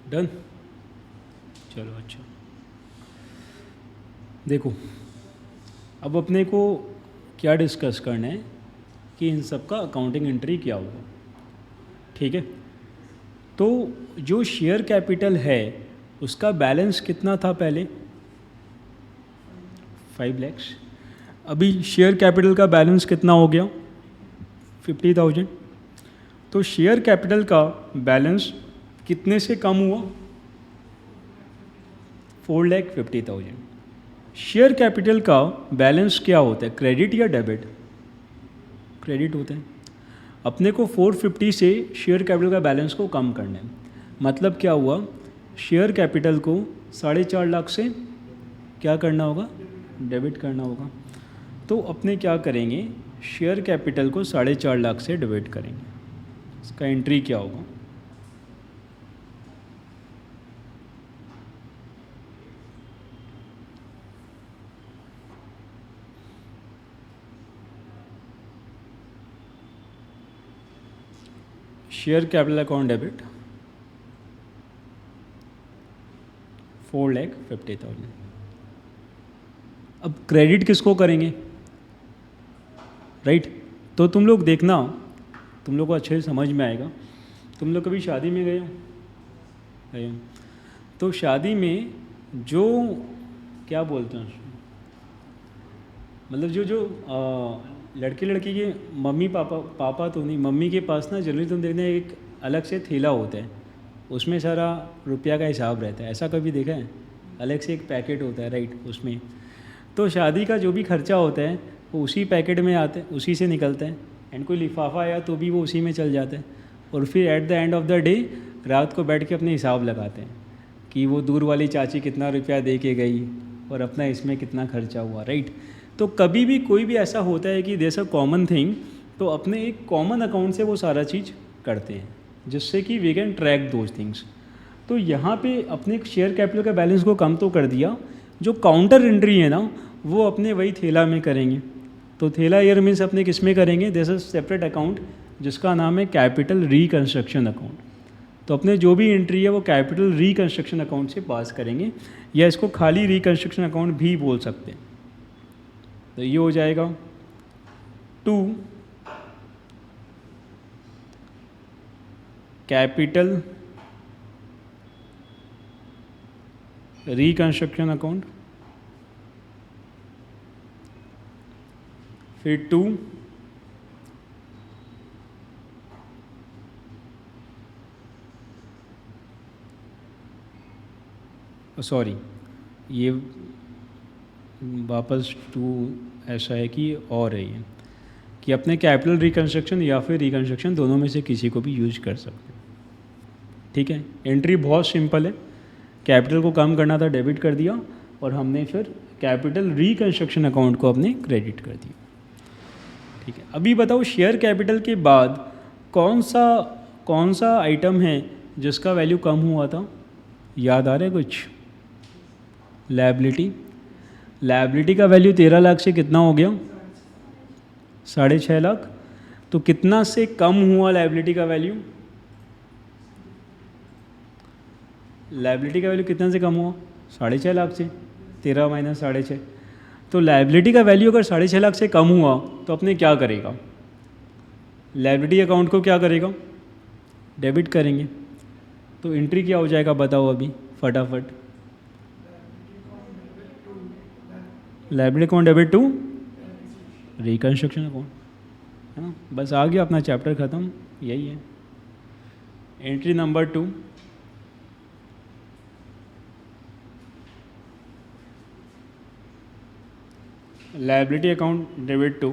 डन। चलो अच्छा, देखो अब अपने को क्या डिस्कस करना है कि इन सब का अकाउंटिंग एंट्री क्या होगा। ठीक है, तो जो शेयर कैपिटल है उसका बैलेंस कितना था पहले? 5 lakhs। अभी शेयर कैपिटल का बैलेंस कितना हो गया? 50,000। तो शेयर कैपिटल का बैलेंस कितने से कम हुआ? 4,50,000। शेयर कैपिटल का बैलेंस क्या होता है, क्रेडिट या डेबिट? क्रेडिट होता है। अपने को 450 से शेयर कैपिटल का बैलेंस को कम करना है। मतलब क्या हुआ, शेयर कैपिटल को 4.5 लाख से क्या करना होगा, डेबिट करना होगा। तो अपने क्या करेंगे, शेयर कैपिटल को 4.5 लाख से डिवाइड करेंगे। इसका एंट्री क्या होगा? Share capital account debit 4,50,000। अब क्रेडिट किसको करेंगे, राइट? तो तुम लोग देखना, तुम लोग को अच्छे से समझ में आएगा। तुम लोग कभी शादी में गए हो? गए हो। तो शादी में जो क्या बोलते हैं, मतलब जो लड़के लड़की के मम्मी पापा तो नहीं, मम्मी के पास ना जनरली तुम देखना एक अलग से थैला होता है, उसमें सारा रुपया का हिसाब रहता है। ऐसा कभी देखा है? अलग से एक पैकेट होता है, राइट? उसमें तो शादी का जो भी खर्चा होता है वो उसी पैकेट में आता है, उसी से निकलता है। एंड कोई लिफाफा आया तो भी वो उसी में चल जाता है। और फिर at the end of the day रात को बैठ के अपने हिसाब लगाते हैं कि वो दूर वाली चाची कितना रुपया दे के गई और अपना इसमें कितना खर्चा हुआ, राइट? तो कभी भी कोई भी ऐसा होता है कि देयर अ कॉमन थिंग, तो अपने एक कॉमन अकाउंट से वो सारा चीज़ करते हैं जिससे कि we can track those things. तो यहाँ पे अपने शेयर कैपिटल का बैलेंस को कम तो कर दिया, जो काउंटर एंट्री है ना वो अपने वही थैला में करेंगे। तो थैला ईयर मीन्स अपने किस में करेंगे, देयर इज सेपरेट अकाउंट जिसका नाम है कैपिटल रिकंस्ट्रक्शन अकाउंट। तो अपने जो भी एंट्री है वो कैपिटल रिकंस्ट्रक्शन अकाउंट से पास करेंगे, या इसको खाली रिकंस्ट्रक्शन अकाउंट भी बोल सकते हैं। तो ये हो जाएगा 2 कैपिटल रिकंस्ट्रक्शन अकाउंट, फिर 2 सॉरी ये वापस टू ऐसा है कि और है ये कि अपने कैपिटल रिकन्स्ट्रक्शन या फिर रिकन्स्ट्रक्शन दोनों में से किसी को भी यूज कर सकते हैं। ठीक है, एंट्री बहुत सिंपल है, कैपिटल को कम करना था, डेबिट कर दिया, और हमने फिर कैपिटल रिकन्स्ट्रक्शन अकाउंट को अपने क्रेडिट कर दिया। ठीक है, अभी बताओ शेयर कैपिटल के बाद कौन सा आइटम है जिसका वैल्यू कम हुआ था? याद आ रहा है कुछ? लायबिलिटी। लायबिलिटी का वैल्यू 13 लाख से कितना हो गया? 6.5 लाख। तो कितना से कम हुआ लायबिलिटी का वैल्यू? लायबिलिटी का वैल्यू कितना से कम हुआ? 6.5 लाख से। 13 माइनस 6.5। तो लायबिलिटी का वैल्यू अगर 6.5 लाख से कम हुआ तो अपने क्या करेगा? लायबिलिटी अकाउंट को क्या करेगा? डेबिट करेंगे। तो एंट्री क्या हो जाएगा बताओ अभी फटाफट? Liability account debit to reconstruction account, है ना? बस आ गया अपना चैप्टर ख़त्म, यही है। Entry number 2, liability account debit to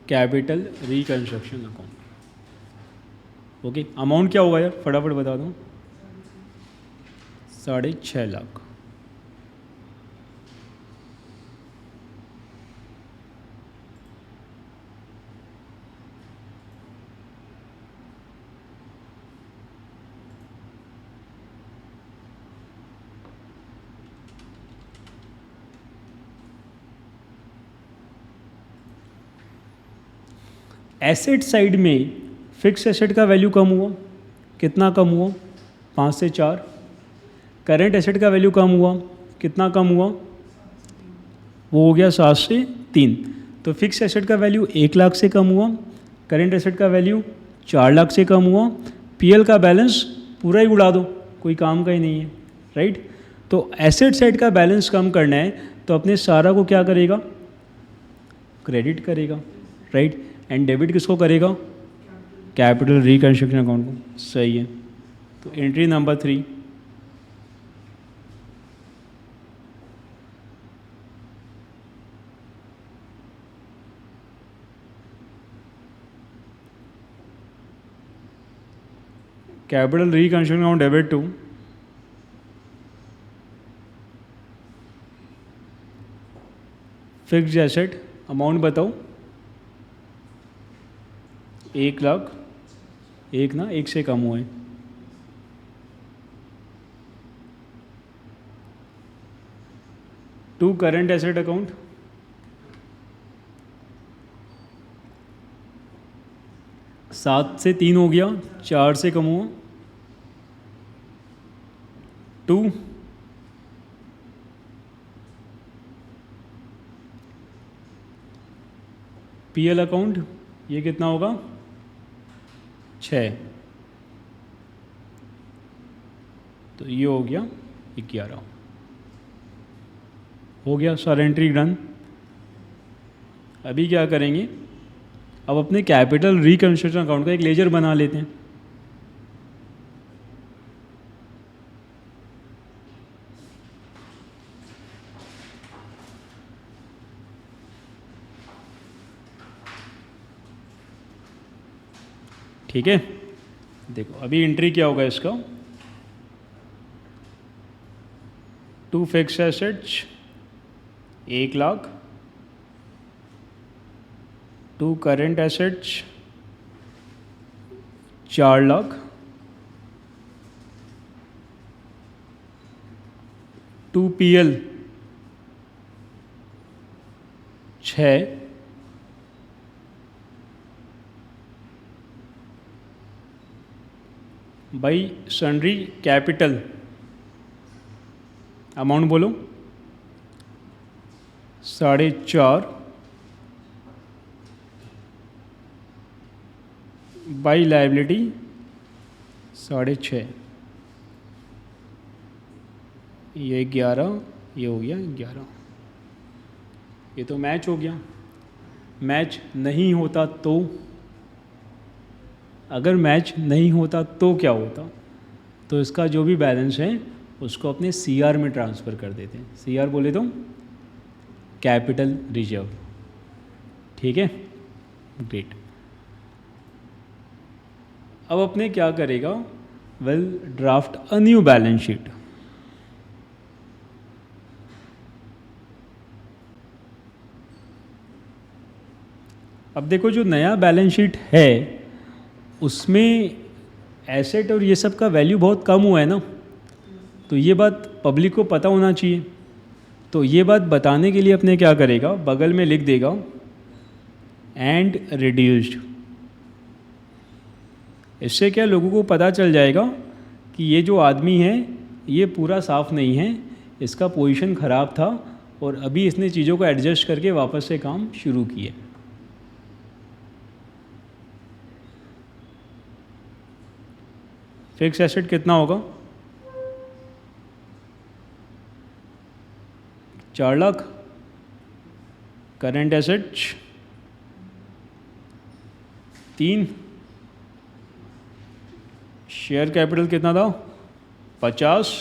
capital reconstruction account. Okay, amount क्या होगा यार फटाफट बता दो? 6.5 लाख। एसेट साइड में फिक्स एसेट का वैल्यू कम हुआ, कितना कम हुआ? 5 से 4। करेंट एसेट का वैल्यू कम हुआ, कितना कम हुआ? वो हो गया 7 से 3। तो फिक्स एसेट का वैल्यू 1 लाख से कम हुआ, करेंट एसेट का वैल्यू 4 लाख से कम हुआ। पीएल का बैलेंस पूरा ही उड़ा दो, कोई काम का ही नहीं है, राइट? तो एसेट साइड का बैलेंस कम करना है तो अपने सारा को क्या करेगा? क्रेडिट करेगा, राइट? एंड डेबिट किसको करेगा? कैपिटल रिकन्स्ट्रक्शन अकाउंट को। सही है। तो entry number 3, capital reconstruction account debit to fixed asset. Amount बताओ? 1 लाख। 1 ना, 1 से कम हुए। टू करंट एसेट अकाउंट, 7 से 3 हो गया, 4 से कम हुआ। 2 पीएल अकाउंट, ये कितना होगा? 6। तो ये हो गया 11। हो गया सर, एंट्री डन। अभी क्या करेंगे? अब अपने कैपिटल रिकन्स्ट्रक्शन अकाउंट का एक लेजर बना लेते हैं। ठीक है, देखो अभी एंट्री क्या होगा इसका? 2 fix assets 1 lakh, 2 current assets 4 lakh, 2 PL 6, by sundry capital amount बोलो? 4.5 बाई लायबिलिटी 6.5। ये 11, ये हो गया 11। ये तो मैच हो गया। मैच नहीं होता तो अगर मैच नहीं होता तो क्या होता, तो इसका जो भी बैलेंस है उसको अपने CR में ट्रांसफ़र कर देते हैं। CR बोले तो कैपिटल रिजर्व। ठीक है, ग्रेट। अब अपने क्या करेगा, well draft a new balance sheet. अब देखो जो नया बैलेंस शीट है उसमें एसेट और ये सब का वैल्यू बहुत कम हुआ है ना, तो ये बात पब्लिक को पता होना चाहिए। तो ये बात बताने के लिए अपने क्या करेगा, बगल में लिख देगा एंड रिड्यूस्ड। इससे क्या लोगों को पता चल जाएगा कि ये जो आदमी है ये पूरा साफ नहीं है, इसका पोजीशन ख़राब था और अभी इसने चीज़ों को एडजस्ट करके वापस से काम शुरू किया। फिक्स एसेट कितना होगा, 4 lakh. Current assets 3। Share capital कितना था, 50।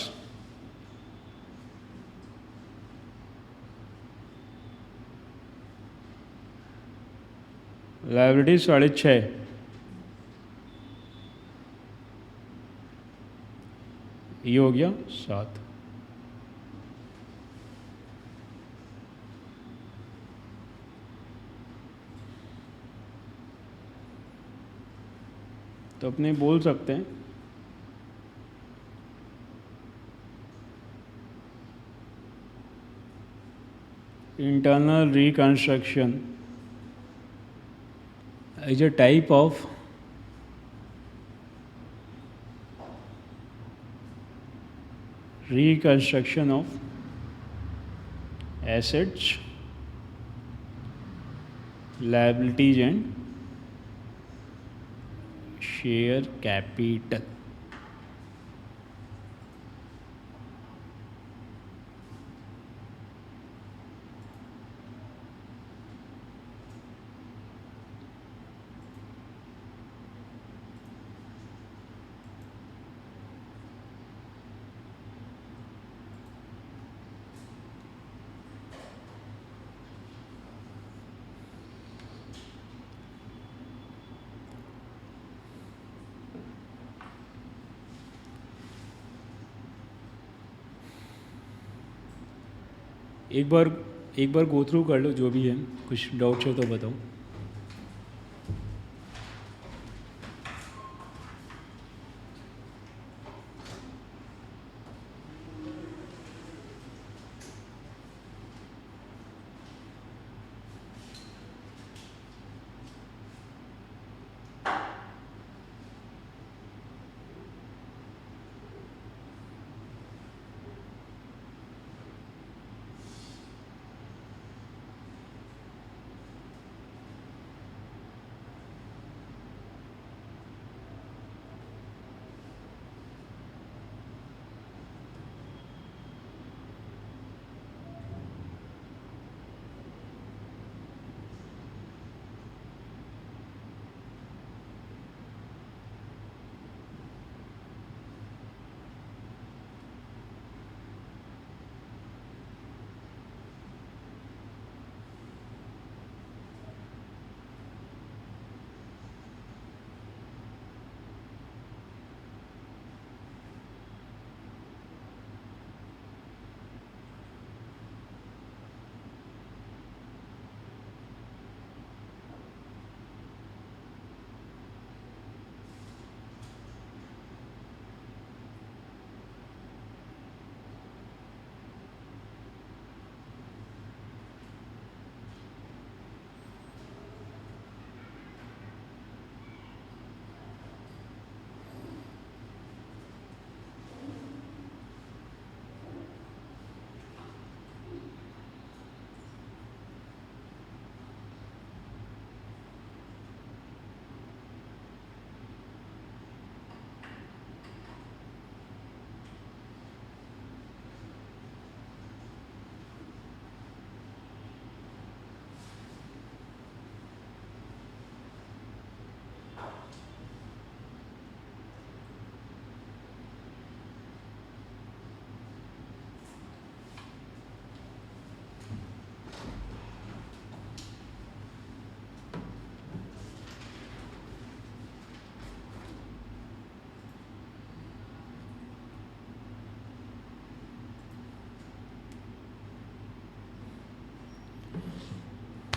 लायबिलिटी 6.5। ये हो गया 7। तो अपने बोल सकते हैं internal reconstruction is a type of reconstruction of assets, liabilities and share capital। एक बार गो थ्रू कर लो जो भी है, कुछ डाउट्स है तो बताओ।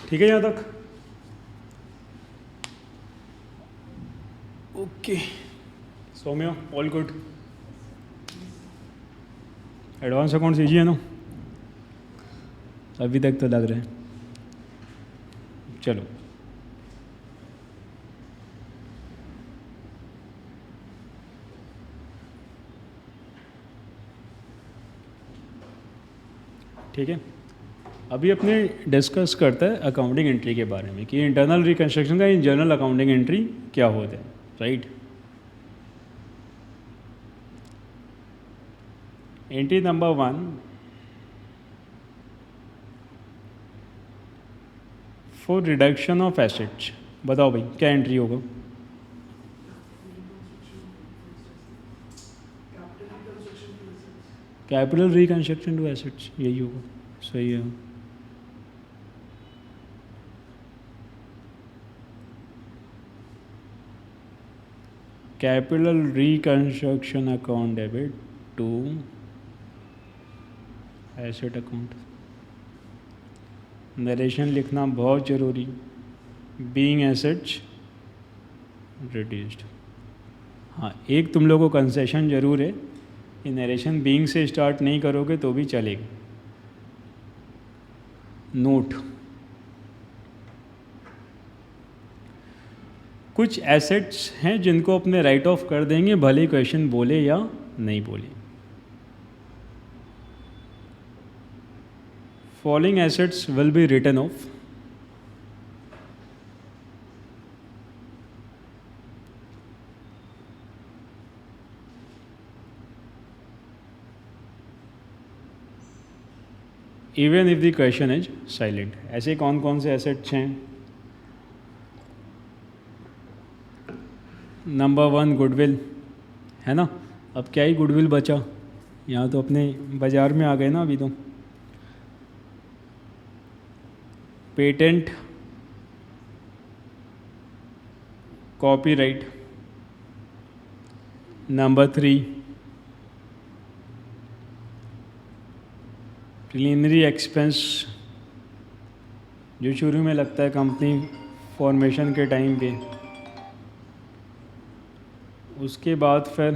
ठीक है यहाँ तक? Okay Saumya, all good? Advance accounts easy है ना? अभी तक तो लग रहा है। चलो ठीक है, अभी अपने डिस्कस करते हैं अकाउंटिंग एंट्री के बारे में कि इंटरनल रिकंस्ट्रक्शन का इन जनरल अकाउंटिंग एंट्री क्या होता है, right? Entry number 1, for reduction of assets. बताओ भाई क्या एंट्री होगा? कैपिटल रिकंस्ट्रक्शन टू एसेट्स, यही होगा, सही है। Capital reconstruction account debit to asset account. Narration लिखना बहुत ज़रूरी, बीइंग एसेट्स रिड्यूस्ड। हाँ, एक तुम लोगों को कंसेशन ज़रूर है कि नरेशन बीइंग से स्टार्ट नहीं करोगे तो भी चलेगा। नोट, कुछ एसेट्स हैं जिनको अपने राइट ऑफ कर देंगे भले क्वेश्चन बोले या नहीं बोले। Following assets will be written off. Even if the question is silent. ऐसे कौन कौन से एसेट्स हैं? नंबर 1 गुडविल, है ना? अब क्या ही गुडविल बचा, यहाँ तो अपने बाज़ार में आ गए ना अभी तो। Patent, copyright. Number 3 preliminary expense, जो शुरू में लगता है कंपनी फॉर्मेशन के टाइम पे। उसके बाद फिर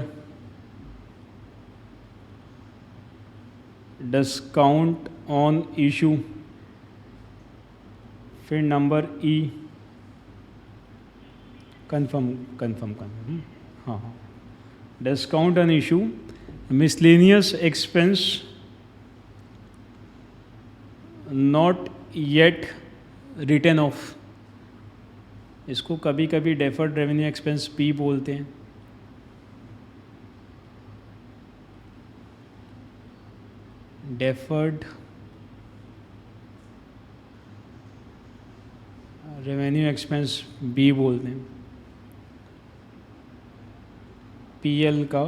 डिस्काउंट ऑन इशू, फिर नंबर ई कंफर्म हाँ हाँ, discount on issue, miscellaneous expense not yet written off. इसको कभी कभी डेफर्ड रेवेन्यू एक्सपेंस भी बोलते हैं। डेफर्ड रेवेन्यू एक्सपेंस भी बोलते हैं। पीएल का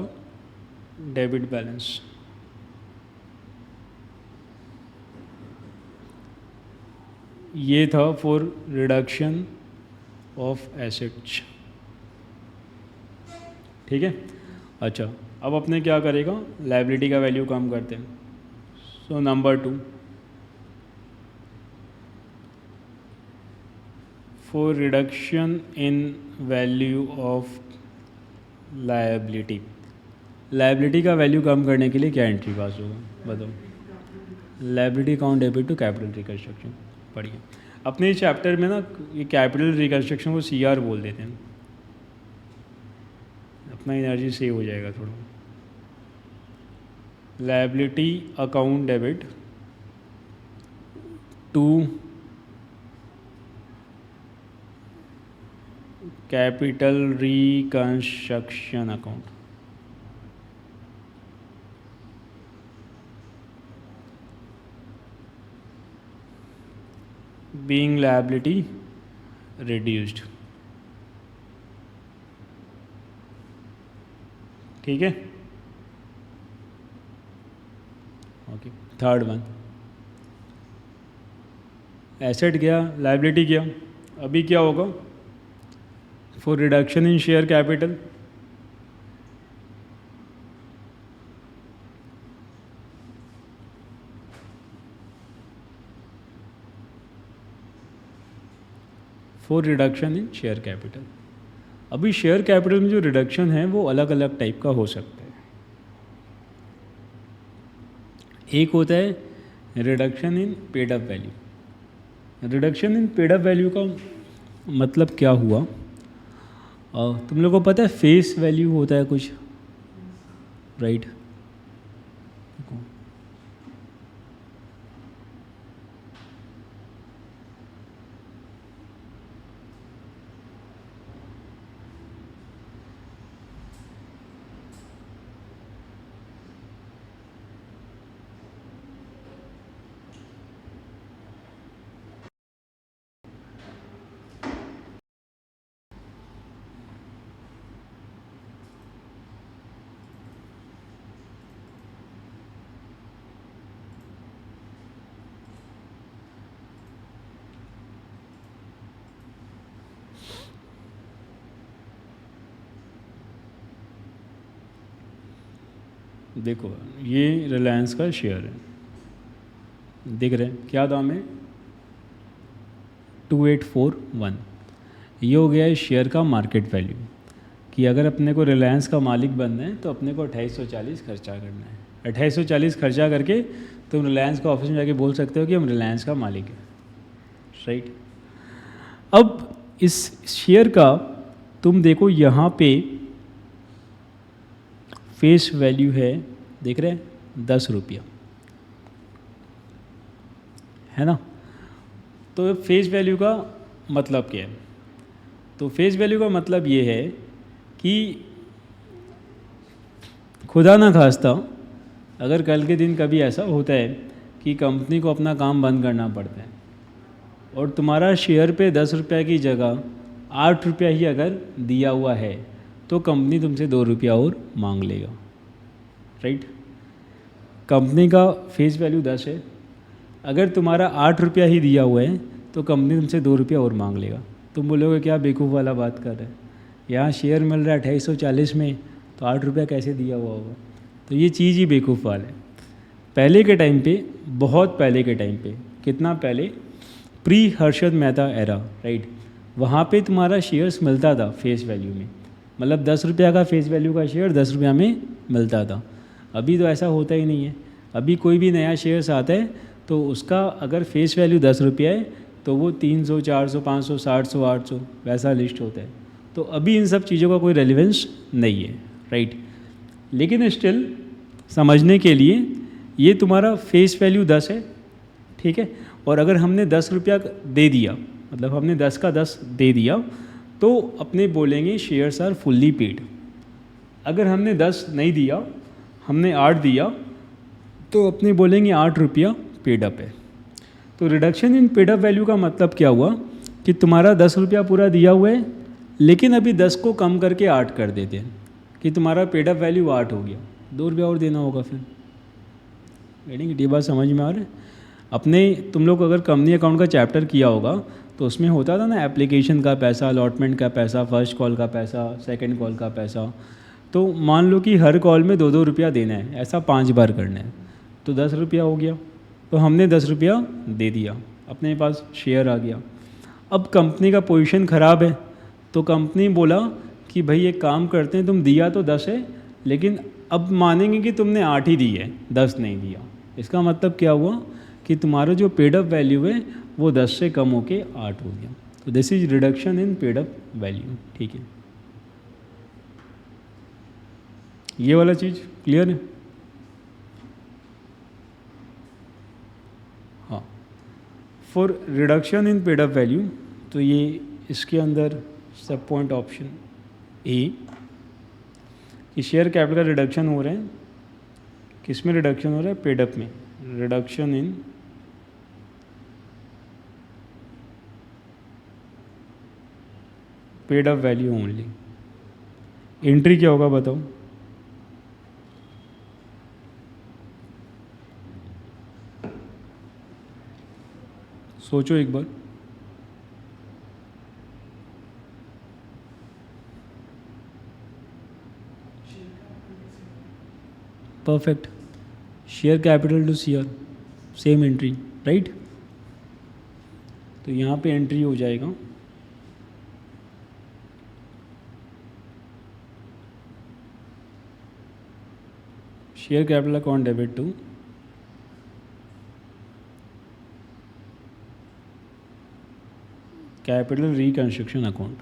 डेबिट बैलेंस। ये था फॉर रिडक्शन ऑफ एसेट्स, ठीक है। अच्छा, अब अपने क्या करेगा, लायबिलिटी का वैल्यू कम करते हैं। So number 2, for reduction in value of liability. Liability का वैल्यू कम करने के लिए क्या एंट्री पास होगा बताओ? Liability account debit to capital reconstruction. बढ़िया, अपने इस चैप्टर में ना ये कैपिटल रिकंस्ट्रक्शन को सीआर बोल देते हैं, अपना एनर्जी सेव हो जाएगा थोड़ा। Liability account debit to capital reconstruction account. Being liability reduced, ठीक है। ओके, थर्ड वन, एसेट गया, लायबिलिटी गया, अभी क्या होगा? For reduction in share capital, for reduction in share capital. अभी शेयर कैपिटल में जो रिडक्शन है वो अलग अलग टाइप का हो सकता है। एक होता है reduction in paid up value. Reduction in paid up value का मतलब क्या हुआ? तुम लोगों को पता है फेस वैल्यू होता है कुछ, राइट? देखो ये रिलायंस का शेयर है, दिख रहे हैं क्या दाम है? 2841। ये हो गया है शेयर का मार्केट वैल्यू, कि अगर अपने को रिलायंस का मालिक बनना है तो अपने को 2840 खर्चा करना है। 2840 खर्चा करके तुम रिलायंस का ऑफिस में जाके बोल सकते हो कि हम रिलायंस का मालिक है, राइट? अब इस शेयर का तुम देखो यहाँ पे फेस वैल्यू है, देख रहे हैं 10 रुपया, है ना? तो फेस वैल्यू का मतलब क्या है? तो फेस वैल्यू का मतलब ये है कि खुदा ना खास्ता अगर कल के दिन कभी ऐसा होता है कि कंपनी को अपना काम बंद करना पड़ता है और तुम्हारा शेयर पे 10 रुपया की जगह 8 रुपया ही अगर दिया हुआ है तो कंपनी तुमसे 2 रुपया और मांग लेगा, राइट? कंपनी का फेस वैल्यू 10 है, अगर तुम्हारा 8 रुपया ही दिया हुआ है तो कंपनी तुमसे 2 रुपया और मांग लेगा। तुम बोलोगे क्या बेवकूफ़ वाला बात कर रहे हैं, यहाँ शेयर मिल रहा है 2840 में तो 8 रुपया कैसे दिया हुआ होगा? तो ये चीज़ ही बेवकूफ़ वाला है। पहले के टाइम पे, बहुत पहले के टाइम पे, कितना पहले, pre Harshad Mehta era, right? वहाँ पे तुम्हारा शेयर्स मिलता था फेस वैल्यू में, मतलब 10 रुपया का फेस वैल्यू का शेयर 10 रुपया में मिलता था। अभी तो ऐसा होता ही नहीं है। अभी कोई भी नया शेयर्स आता है तो उसका अगर फेस वैल्यू 10 रुपया है तो वो 300, 400, 500, 700, 800 वैसा लिस्ट होता है। तो अभी इन सब चीज़ों का कोई रेलिवेंस नहीं है, राइट? लेकिन स्टिल समझने के लिए ये तुम्हारा फेस वैल्यू 10 है, ठीक है? और अगर हमने 10 रुपया दे दिया, मतलब हमने 10 का 10 दे दिया तो अपने बोलेंगे शेयर्स आर फुल्ली पेड। अगर हमने 10 नहीं दिया, हमने 8 दिया तो अपने बोलेंगे 8 रुपया पेड अप है। तो reduction in paid up value का मतलब क्या हुआ कि तुम्हारा 10 रुपया पूरा दिया हुआ है लेकिन अभी 10 को कम करके 8 कर देते हैं कि तुम्हारा पेड अप वैल्यू 8 हो गया, 2 रुपया और देना होगा फिर। गेटिंग ये बात समझ में आ रहा है? अपने तुम लोग अगर कंपनी अकाउंट का चैप्टर किया होगा तो उसमें होता था ना एप्लीकेशन का पैसा, अलॉटमेंट का पैसा, फर्स्ट कॉल का पैसा, सेकंड कॉल का पैसा। तो मान लो कि हर कॉल में 2-2 रुपया देना है, ऐसा 5 बार करना है तो 10 रुपया हो गया। तो हमने 10 रुपया दे दिया, अपने पास शेयर आ गया। अब कंपनी का पोजीशन ख़राब है तो कंपनी बोला कि भाई एक काम करते हैं, तुम दिया तो 10 है लेकिन अब मानेंगे कि तुमने 8 ही दी है, 10 नहीं दिया। इसका मतलब क्या हुआ कि तुम्हारा जो पेड अप वैल्यू है वो 10 से कम होके 8 हो गया। तो this is reduction in paid up value, ठीक है? ये वाला चीज़ क्लियर है? हाँ, for reduction in paid up value, तो ये इसके अंदर सब पॉइंट ऑप्शन ए कि शेयर कैपिटल का रिडक्शन हो रहा है, किस में रिडक्शन हो रहा है? पेड अप में। Reduction in paid up value only. Entry क्या होगा बताओ? सोचो एक बार। Perfect, share capital to share, same entry, right? तो यहाँ पे एंट्री हो जाएगा share capital account debit to capital reconstruction account.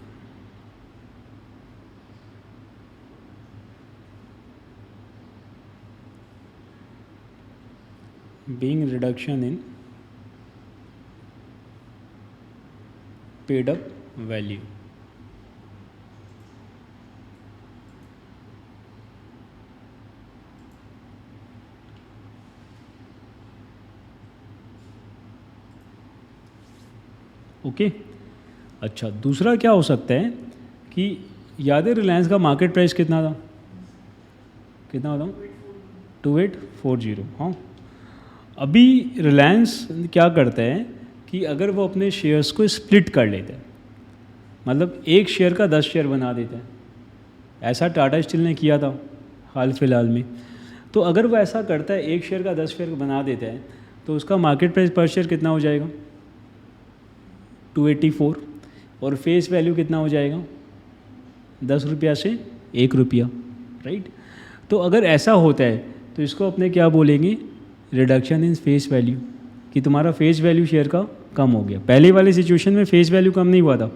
Being reduction in paid up value. Okay. अच्छा, दूसरा क्या हो सकता है कि याद है रिलायंस का मार्केट प्राइस कितना था? कितना था? 2840. हाँ, अभी रिलायंस क्या करता है कि अगर वो अपने शेयर्स को स्प्लिट कर लेते हैं, मतलब एक शेयर का 10 शेयर बना देते हैं, ऐसा टाटा स्टील ने किया था हाल फिलहाल में. तो अगर वो ऐसा करता है, एक शेयर का 10 शेयर बना देता है, तो उसका मार्केट प्राइस पर शेयर कितना हो जाएगा? 284. और फेस वैल्यू कितना हो जाएगा? 10 रुपया से 1 रुपया, राइट. तो अगर ऐसा होता है तो इसको अपने क्या बोलेंगे? रिडक्शन इन फेस वैल्यू, कि तुम्हारा फेस वैल्यू शेयर का कम हो गया. पहले वाले सिचुएशन में फेस वैल्यू कम नहीं हुआ था,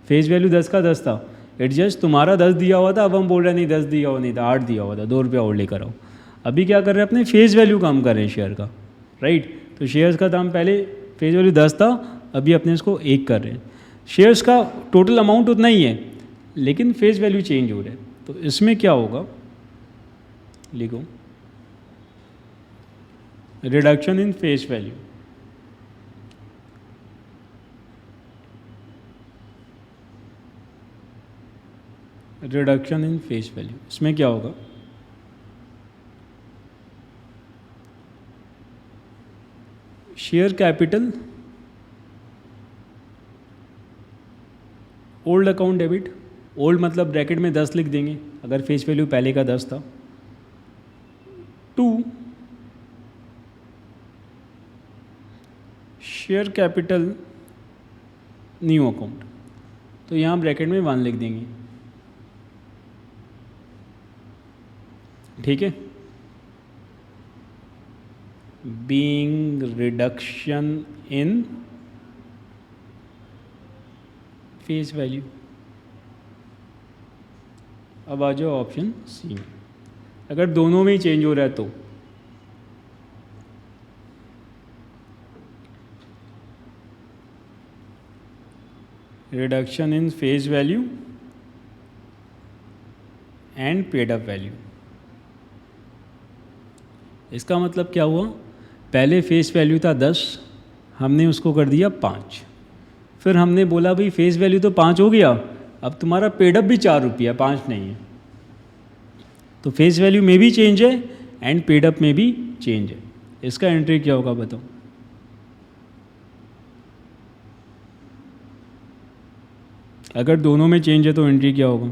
फेस वैल्यू 10 का 10 था. इट जस्ट तुम्हारा 10 दिया हुआ था, अब हम बोल रहे नहीं 10 दिया हुआ नहीं था, 8 दिया हुआ था, 2 रुपया और लेकर आओ. अभी क्या कर रहे हैं? अपने फेस वैल्यू कम कर रहे हैं शेयर का, राइट. तो शेयर्स का दाम पहले फेस वैल्यू 10 था, अभी अपने इसको 1 कर रहे हैं. शेयर्स का टोटल अमाउंट उतना ही है, लेकिन फेस वैल्यू चेंज हो रहा है. तो इसमें क्या होगा? लिखो reduction in face value. Reduction in face value, इसमें क्या होगा? Share capital old account debit. Old मतलब ब्रैकेट में 10 लिख देंगे अगर फेस वैल्यू पहले का 10 था. To share capital new account, तो यहाँ ब्रैकेट में 1 लिख देंगे, ठीक है. Being reduction in face value. अब आ जाओ ऑप्शन सी में. अगर दोनों में ही चेंज हो रहा है तो reduction in face value and paid up value. इसका मतलब क्या हुआ? पहले फेस वैल्यू था 10, हमने उसको कर दिया 5. फिर हमने बोला भाई फेस वैल्यू तो 5 हो गया, अब तुम्हारा पेड अप भी 4 रुपया, 5 नहीं है. तो फेस वैल्यू में भी चेंज है एंड पेड अप में भी चेंज है. इसका एंट्री क्या होगा बताओ? अगर दोनों में चेंज है तो एंट्री क्या होगा?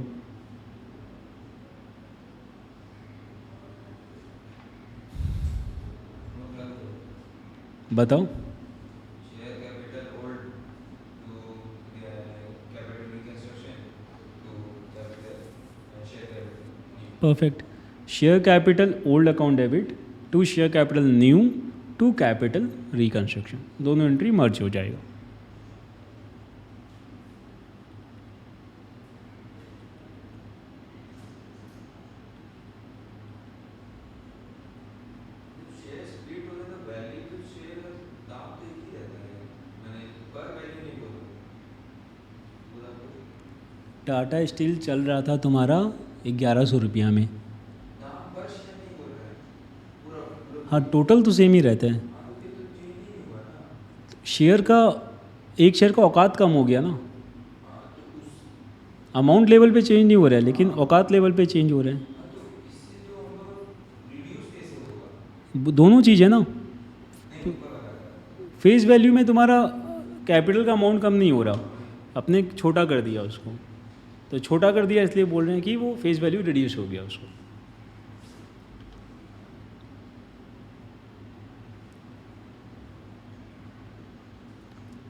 बताओ. Share capital old to capital reconstruction to capital share capital. Perfect. Share capital old account debit to share capital new to capital reconstruction, दोनों एंट्री मर्ज हो जाएगा. शेयर स्प्लिट होने का वैल्यू तो शेयर दाम तो एक ही रहता है, मैंने पर वैल्यू नहीं बोला पूरा. टाटा स्टील चल रहा था तुम्हारा 1100 रुपया में. दाम पर शेयर नहीं बोल रहा है पूरा. हाँ, टोटल तो सेम ही रहता है. हाँ, तो फिर तो चेंज ही नहीं हुआ ना. शेयर का, एक शेयर का औकात कम हो गया ना. हाँ, तो उस अमाउंट लेवल पे चेंज नहीं हो रहा है, लेकिन औकात लेवल पे चेंज हो रहा है. हाँ, तो इससे जो हम लोग रिड्यूस कैसे होगा? दोनों चीज़ है ना. नहीं ऊपर वाला का. फेस वैल्यू में तुम्हारा कैपिटल का अमाउंट कम नहीं हो रहा, अपने छोटा कर दिया उसको. तो छोटा कर दिया इसलिए बोल रहे हैं कि वो फेस वैल्यू रिड्यूस हो गया उसको.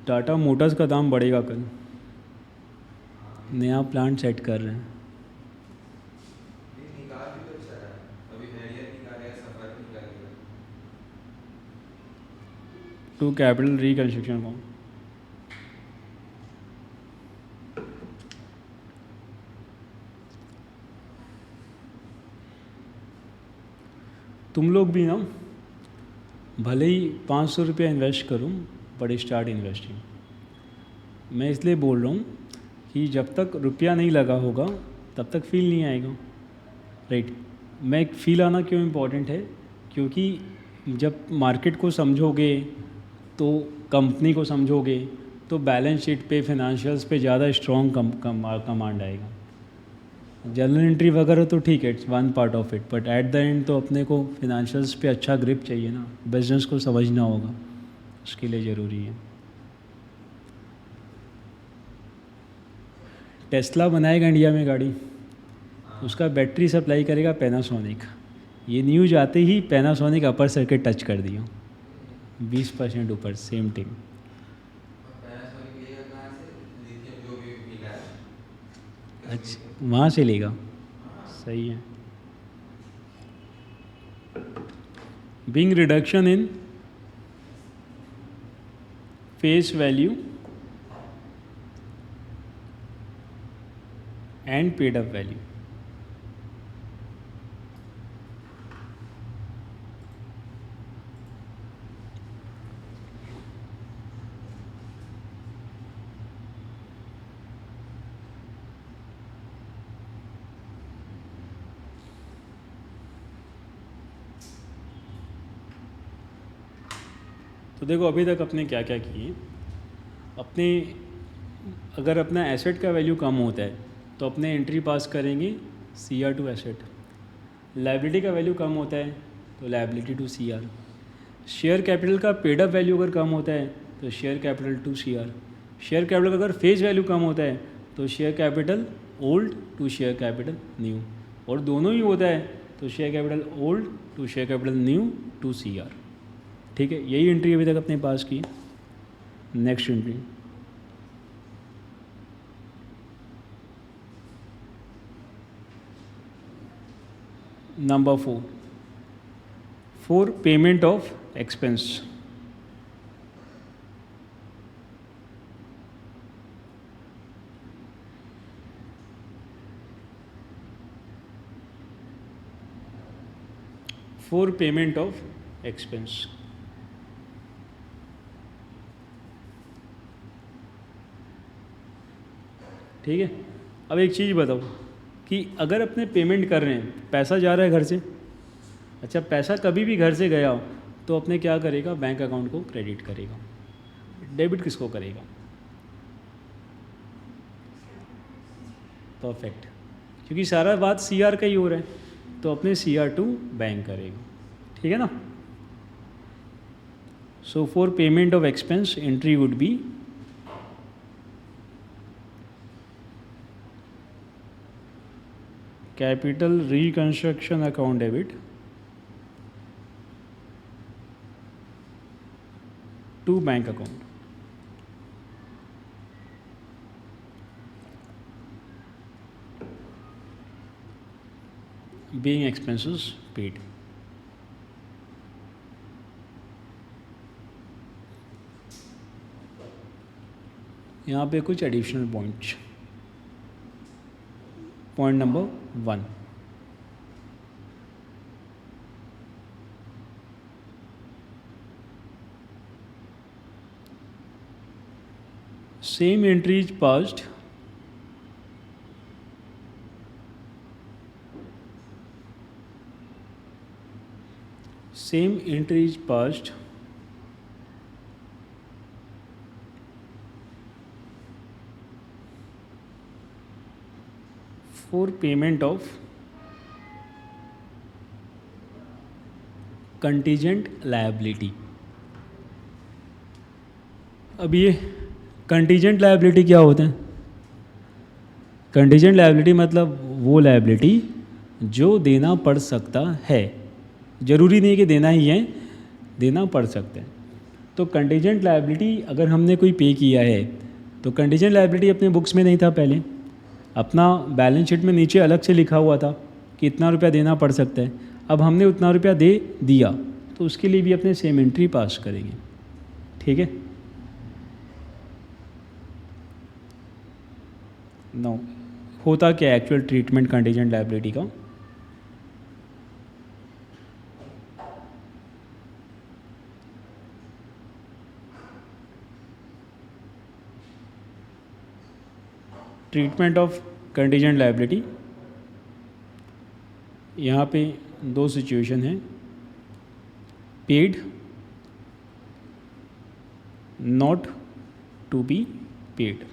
टाटा मोटर्स का दाम बढ़ेगा कल, नया प्लांट सेट कर रहे हैं. निकाल भी तो अच्छा रहा है. अभी हैरियर निकाल रहा है, सफर टू कैपिटल रिकंस्ट्रक्शन अकाउंट। तुम लोग भी ना भले ही 500 रुपया इन्वेस्ट करूँ बट स्टार्ट इन्वेस्टिंग। मैं इसलिए बोल रहा हूँ कि जब तक रुपया नहीं लगा होगा तब तक फील नहीं आएगा, राइट। मैं फील आना क्यों इम्पोर्टेंट है, क्योंकि जब मार्केट को समझोगे तो कंपनी को समझोगे तो बैलेंस शीट पे फिनंशियल्स पे ज़्यादा स्ट्रॉन्ग कमांड आएगा। जर्नल एंट्री वगैरह तो ठीक है, it's one part of it, but at the end तो अपने को फिनंशियल्स पे अच्छा ग्रिप चाहिए ना, बिजनेस को समझना होगा, उसके लिए ज़रूरी है। टेस्ला बनाएगा इंडिया में गाड़ी, उसका बैटरी सप्लाई करेगा पैनासोनिक। ये न्यूज आते ही पैनासोनिक अपर सर्किट टच कर दिया 20% ऊपर, सेम थिंग। अच्छा, वहाँ से लेगा, सही है। Being reduction in face value and paid up value. तो देखो अभी तक अपने क्या क्या किए। अपने अगर अपना एसेट का वैल्यू कम होता है तो अपने एंट्री पास करेंगे CR टू एसेट। लायबिलिटी का वैल्यू कम होता है तो liability to CR। Share capital का पेड अप वैल्यू अगर कम होता है तो share capital to CR। Share capital का अगर फेस वैल्यू कम होता है तो share capital old to share capital new, और दोनों ही होता है तो share capital old to share capital new to CR। ठीक है, यही एंट्री अभी तक अपने पास की। Next entry number 4 payment of expense. For payment of expense. ठीक है, अब एक चीज़ बताओ कि अगर अपने पेमेंट कर रहे हैं, पैसा जा रहा है घर से, अच्छा पैसा कभी भी घर से गया हो तो अपने क्या करेगा, बैंक अकाउंट को क्रेडिट करेगा। डेबिट किसको करेगा? परफेक्ट, क्योंकि सारा बात CR का ही हो रहा है तो अपने CR टू बैंक करेगा। ठीक है ना। So for payment of expense entry would be capital reconstruction account debit to bank account. Being expenses paid. यहाँ पे कुछ additional points. Point number 1, same entry is passed for payment of contingent liability। अब ये contingent liability क्या होते हैं? Contingent liability मतलब वो लायबिलिटी जो देना पड़ सकता है, ज़रूरी नहीं कि देना ही है, देना पड़ सकता है। तो कंटीजेंट लायबिलिटी अगर हमने कोई पे किया है तो कंटीजेंट लायबिलिटी अपने बुक्स में नहीं था, पहले अपना बैलेंस शीट में नीचे अलग से लिखा हुआ था कि इतना रुपया देना पड़ सकता है। अब हमने उतना रुपया दे दिया तो उसके लिए भी अपने सेम एंट्री पास करेंगे। ठीक है। 9 होता क्या एक्चुअल ट्रीटमेंट कंटीजेंट लायबिलिटी का? ट्रीटमेंट ऑफ कंटीजेंट लायबिलिटी, यहाँ पे दो सिचुएशन हैं, paid, not to be paid.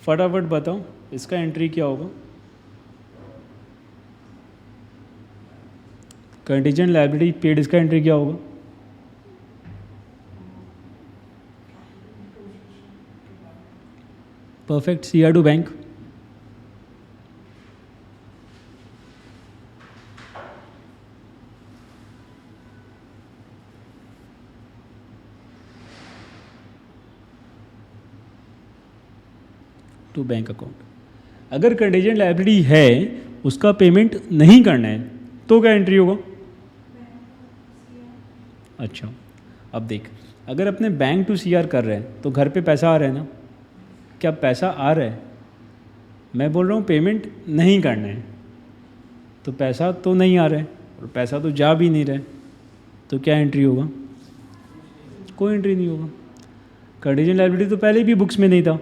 फटाफट बताओ इसका एंट्री क्या होगा? कंटीजेंट लायबिलिटी पेड, इसका एंट्री क्या होगा? Perfect, CR to bank. To bank account. अगर कंटीजेंट लायबिलिटी है, उसका पेमेंट नहीं करना है, तो क्या एंट्री होगा? अच्छा, अब देख, अगर अपने बैंक टू CR कर रहे हैं तो घर पे पैसा आ रहा है ना? क्या पैसा आ रहा है? मैं बोल रहा हूँ पेमेंट नहीं करना है, तो पैसा तो नहीं आ रहा है और पैसा तो जा भी नहीं रहा है, तो क्या एंट्री होगा? कोई एंट्री नहीं होगा। कंटीजेंट लायबिलिटी तो पहले भी बुक्स में नहीं था,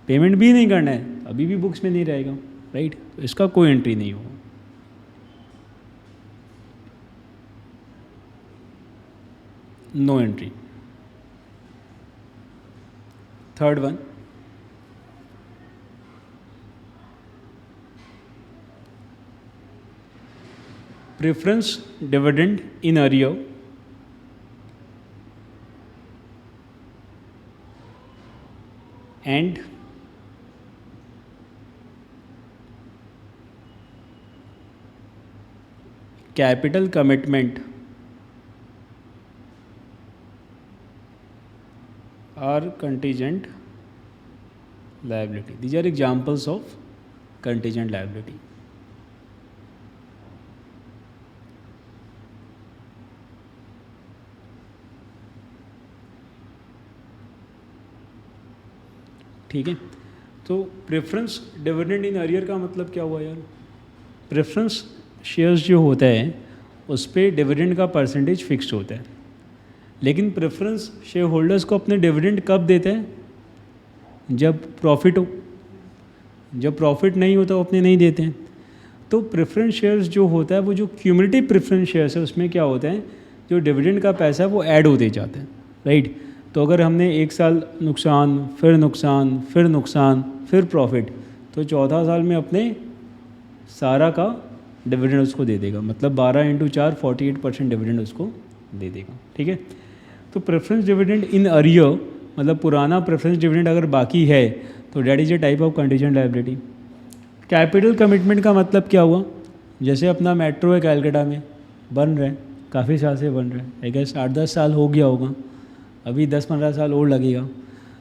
पेमेंट भी नहीं करना है, अभी भी बुक्स में नहीं रहेगा, राइट? तो इसका कोई एंट्री नहीं होगा। No entry. Third one, preference dividend in arrear and capital commitment are contingent liability. These are examples of contingent liability. ठीक है, तो प्रेफरेंस डिविडेंड इन अरियर का मतलब क्या हुआ यार? प्रेफरेंस शेयर्स जो होता है उस पर डिविडेंड का परसेंटेज फिक्स्ड होता है, लेकिन प्रेफरेंस शेयर होल्डर्स को अपने डिविडेंड कब देते हैं? जब प्रॉफिट हो। जब प्रॉफिट नहीं होता वो अपने नहीं देते हैं। तो प्रेफरेंस शेयर्स जो होता है, वो जो क्यूमुलेटिव प्रेफरेंस शेयर्स है, उसमें क्या होता है, जो डिविडेंड का पैसा है वो ऐड होते जाते हैं, राइट? तो अगर हमने एक साल नुकसान, फिर नुकसान, फिर नुकसान, फिर प्रॉफिट, तो चौथा साल में अपने सारा का डिविडेंड उसको दे देगा, मतलब 12 × 4 48% डिविडेंड उसको दे देगा, ठीक है? तो प्रेफरेंस डिविडेंड इन अरियर मतलब पुराना प्रेफरेंस डिविडेंड अगर बाकी है तो that is a type of contingent liability. Capital commitment का मतलब क्या हुआ? जैसे अपना मेट्रो है कैलकाटा में, बन रहे हैं, काफ़ी साल से बन रहे हैं, आई गेस 8-10 साल हो गया होगा, अभी 10-15 साल और लगेगा।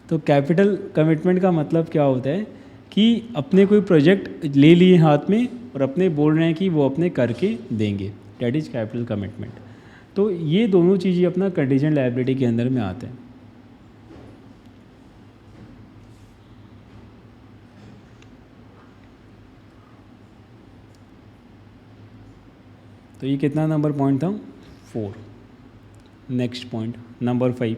तो कैपिटल कमिटमेंट का मतलब क्या होता है कि अपने कोई प्रोजेक्ट ले लिए हाथ में और अपने बोल रहे हैं कि वो अपने करके देंगे, डेट इज़ कैपिटल कमिटमेंट। तो ये दोनों चीज़ें अपना कंटीजेंट लायबिलिटी के अंदर में आते हैं। तो ये कितना नंबर पॉइंट था? 4। Next point number 5,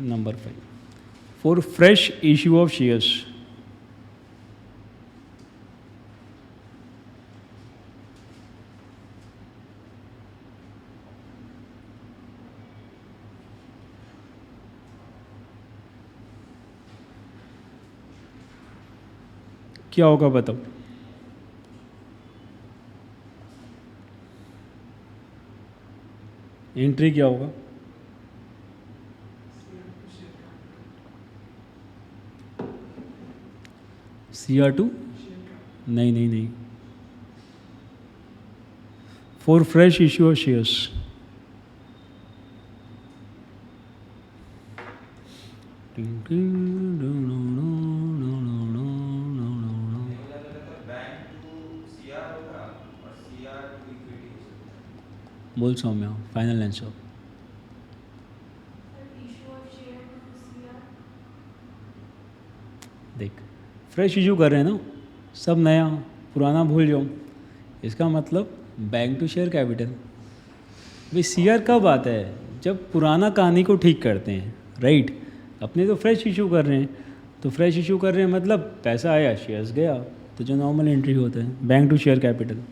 number 5, for fresh issue of shares. क्या होगा बताओ? एंट्री क्या होगा? CR2? नहीं नहीं नहीं, for fresh issue of shares. Bank to CR होगा और CR टू इक्विटी बोल सौम्या, फाइनल आंसर। देख, फ्रेश इशू कर रहे हैं ना, सब नया, पुराना भूल जाओ, इसका मतलब बैंक टू शेयर कैपिटल। भाई सीआर कब आता है? जब पुराना कहानी को ठीक करते हैं, राइट। अपने तो फ्रेश इशू कर रहे हैं, तो फ्रेश इशू कर रहे हैं मतलब पैसा आया, शेयर्स गया, तो जो नॉर्मल एंट्री होता है bank to share capital.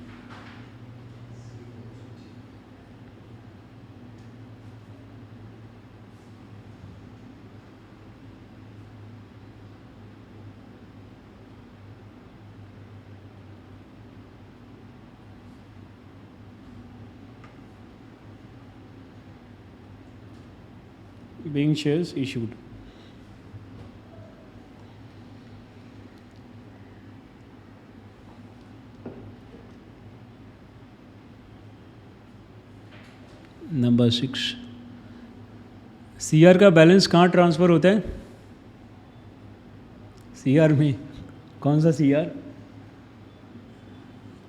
being shares issued. Number 6, CR का बैलेंस कहाँ ट्रांसफ़र होता है? सीआर में कौन सा सीआर?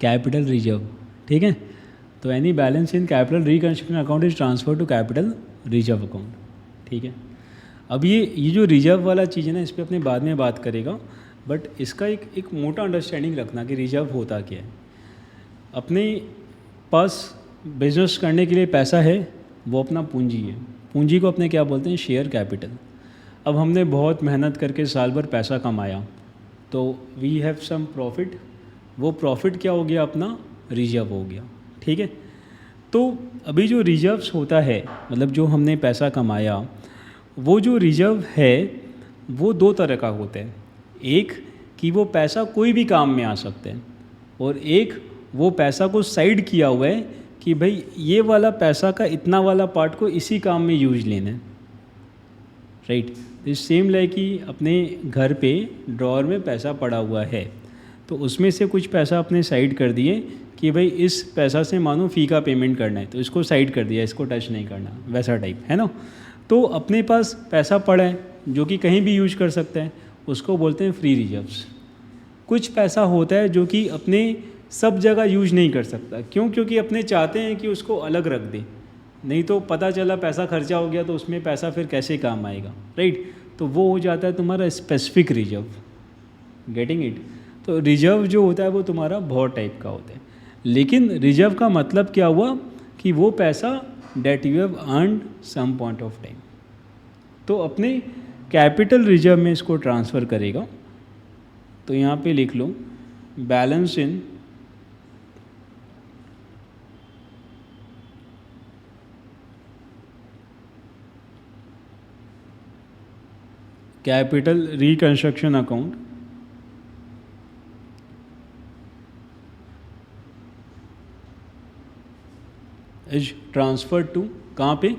कैपिटल रिजर्व, ठीक है। तो any balance in capital reconstruction account is transfer to capital reserve account, ठीक है। अब ये जो रिजर्व वाला चीज़ है ना, इस पर अपने बाद में बात करेगा, बट इसका एक मोटा अंडरस्टैंडिंग रखना कि रिजर्व होता क्या है। अपने पास बिजनेस करने के लिए पैसा है, वो अपना पूंजी है। पूंजी को अपने क्या बोलते हैं? Share capital. अब हमने बहुत मेहनत करके साल भर पैसा कमाया, तो वी हैव सम प्रॉफिट, वो प्रॉफिट क्या हो गया? अपना रिजर्व हो गया, ठीक है। तो अभी जो रिजर्व्स होता है, मतलब जो हमने पैसा कमाया, वो जो रिजर्व है वो दो तरह का होता है। एक कि वो पैसा कोई भी काम में आ सकता है, और एक वो पैसा को साइड किया हुआ है कि भाई ये वाला पैसा का इतना वाला पार्ट को इसी काम में यूज लेना है, राइट। इस सेम लाइक कि अपने घर पे ड्रॉअर में पैसा पड़ा हुआ है, तो उसमें से कुछ पैसा अपने साइड कर दिए कि भाई इस पैसा से मानो फ़ी का पेमेंट करना है, तो इसको साइड कर दिया, इसको टच नहीं करना, वैसा टाइप है ना। तो अपने पास पैसा पड़ा है जो कि कहीं भी यूज कर सकते हैं, उसको बोलते हैं फ्री रिजर्व्स। कुछ पैसा होता है जो कि अपने सब जगह यूज नहीं कर सकता, क्यों? क्योंकि अपने चाहते हैं कि उसको अलग रख दें, नहीं तो पता चला पैसा खर्चा हो गया तो उसमें पैसा फिर कैसे काम आएगा, राइट। तो वो हो जाता है तुम्हारा स्पेसिफिक रिजर्व, गेटिंग इट। तो रिजर्व जो होता है वो तुम्हारा बहुत टाइप का होता है, लेकिन रिजर्व का मतलब क्या हुआ कि वो पैसा that you have earned some point of time, तो अपने कैपिटल रिजर्व में इसको ट्रांसफ़र करेगा। तो यहाँ पे लिख लो balance in capital reconstruction account is transfer to, कहाँ पे?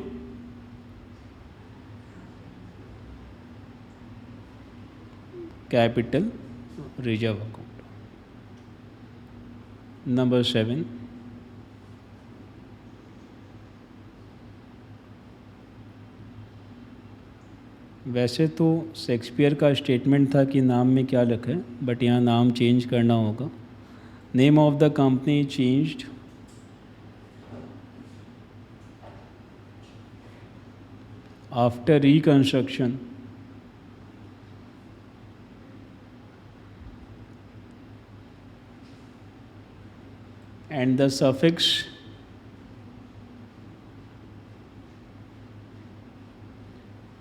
Capital reserve account. नंबर 7, वैसे तो शेक्सपियर का स्टेटमेंट था कि नाम में क्या लिखा है, बट यहाँ नाम चेंज करना होगा। Name of the company changed after reconstruction and the suffix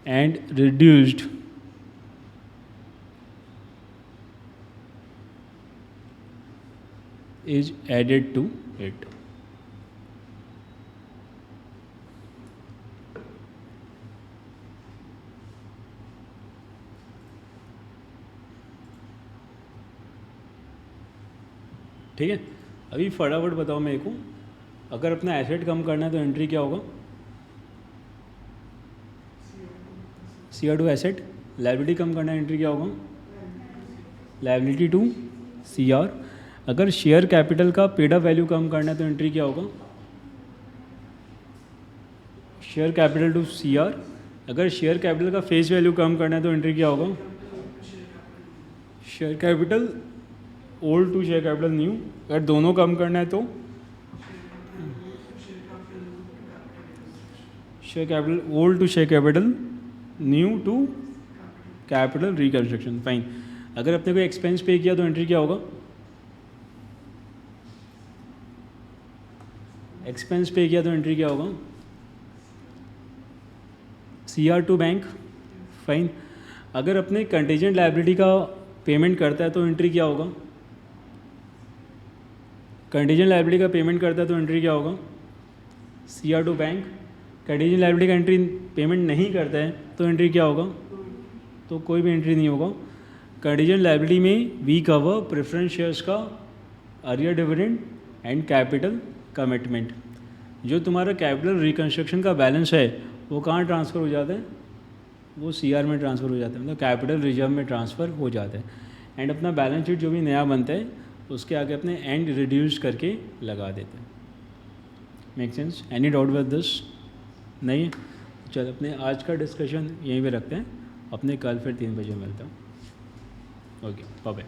and reduced is added to it. ठीक है, अभी फटाफट बताओ मेरे को, अगर अपना एसेट कम करना है तो एंट्री क्या होगा? CR to asset. लायबिलिटी कम करना है, एंट्री क्या होगा? Liability to CR. अगर शेयर कैपिटल का पेड अप वैल्यू कम करना है तो एंट्री क्या होगा? Share capital to CR. अगर शेयर कैपिटल का फेस वैल्यू कम करना है तो एंट्री क्या होगा? Share capital old to share capital new. अगर दोनों कम करना है तो share capital, old to share capital, new to capital reconstruction, fine. अगर अपने को एक्सपेंस पे किया तो एंट्री क्या होगा? एक्सपेंस पे किया तो एंट्री क्या होगा? CR to bank, fine. अगर अपने कंटीजेंट लायबिलिटी का पेमेंट करता है तो एंट्री क्या होगा? कंटीजेंट लायबिलिटी का पेमेंट करता है तो एंट्री क्या होगा? CR to bank. Contingent liability का एंट्री पेमेंट नहीं करता है तो एंट्री क्या होगा? तो कोई भी एंट्री नहीं होगा। कंटीजेंट लायबिलिटी में वी कवर प्रेफरेंस शेयर्स का earlier dividend and capital commitment. जो तुम्हारा कैपिटल रिकंस्ट्रक्शन का बैलेंस है वो कहाँ ट्रांसफ़र हो जाता है? वो CR में ट्रांसफ़र हो जाता है, मतलब कैपिटल रिजर्व में ट्रांसफ़र हो जाता है। एंड अपना बैलेंस शीट जो भी नया बनता है उसके आगे अपने एंड रिड्यूस करके लगा देते हैं। Make sense? Any doubt with this? नहीं है? चल अपने आज का डिस्कशन यहीं पे रखते हैं, अपने कल फिर 3 बजे मिलता हूँ। Okay, bye bye.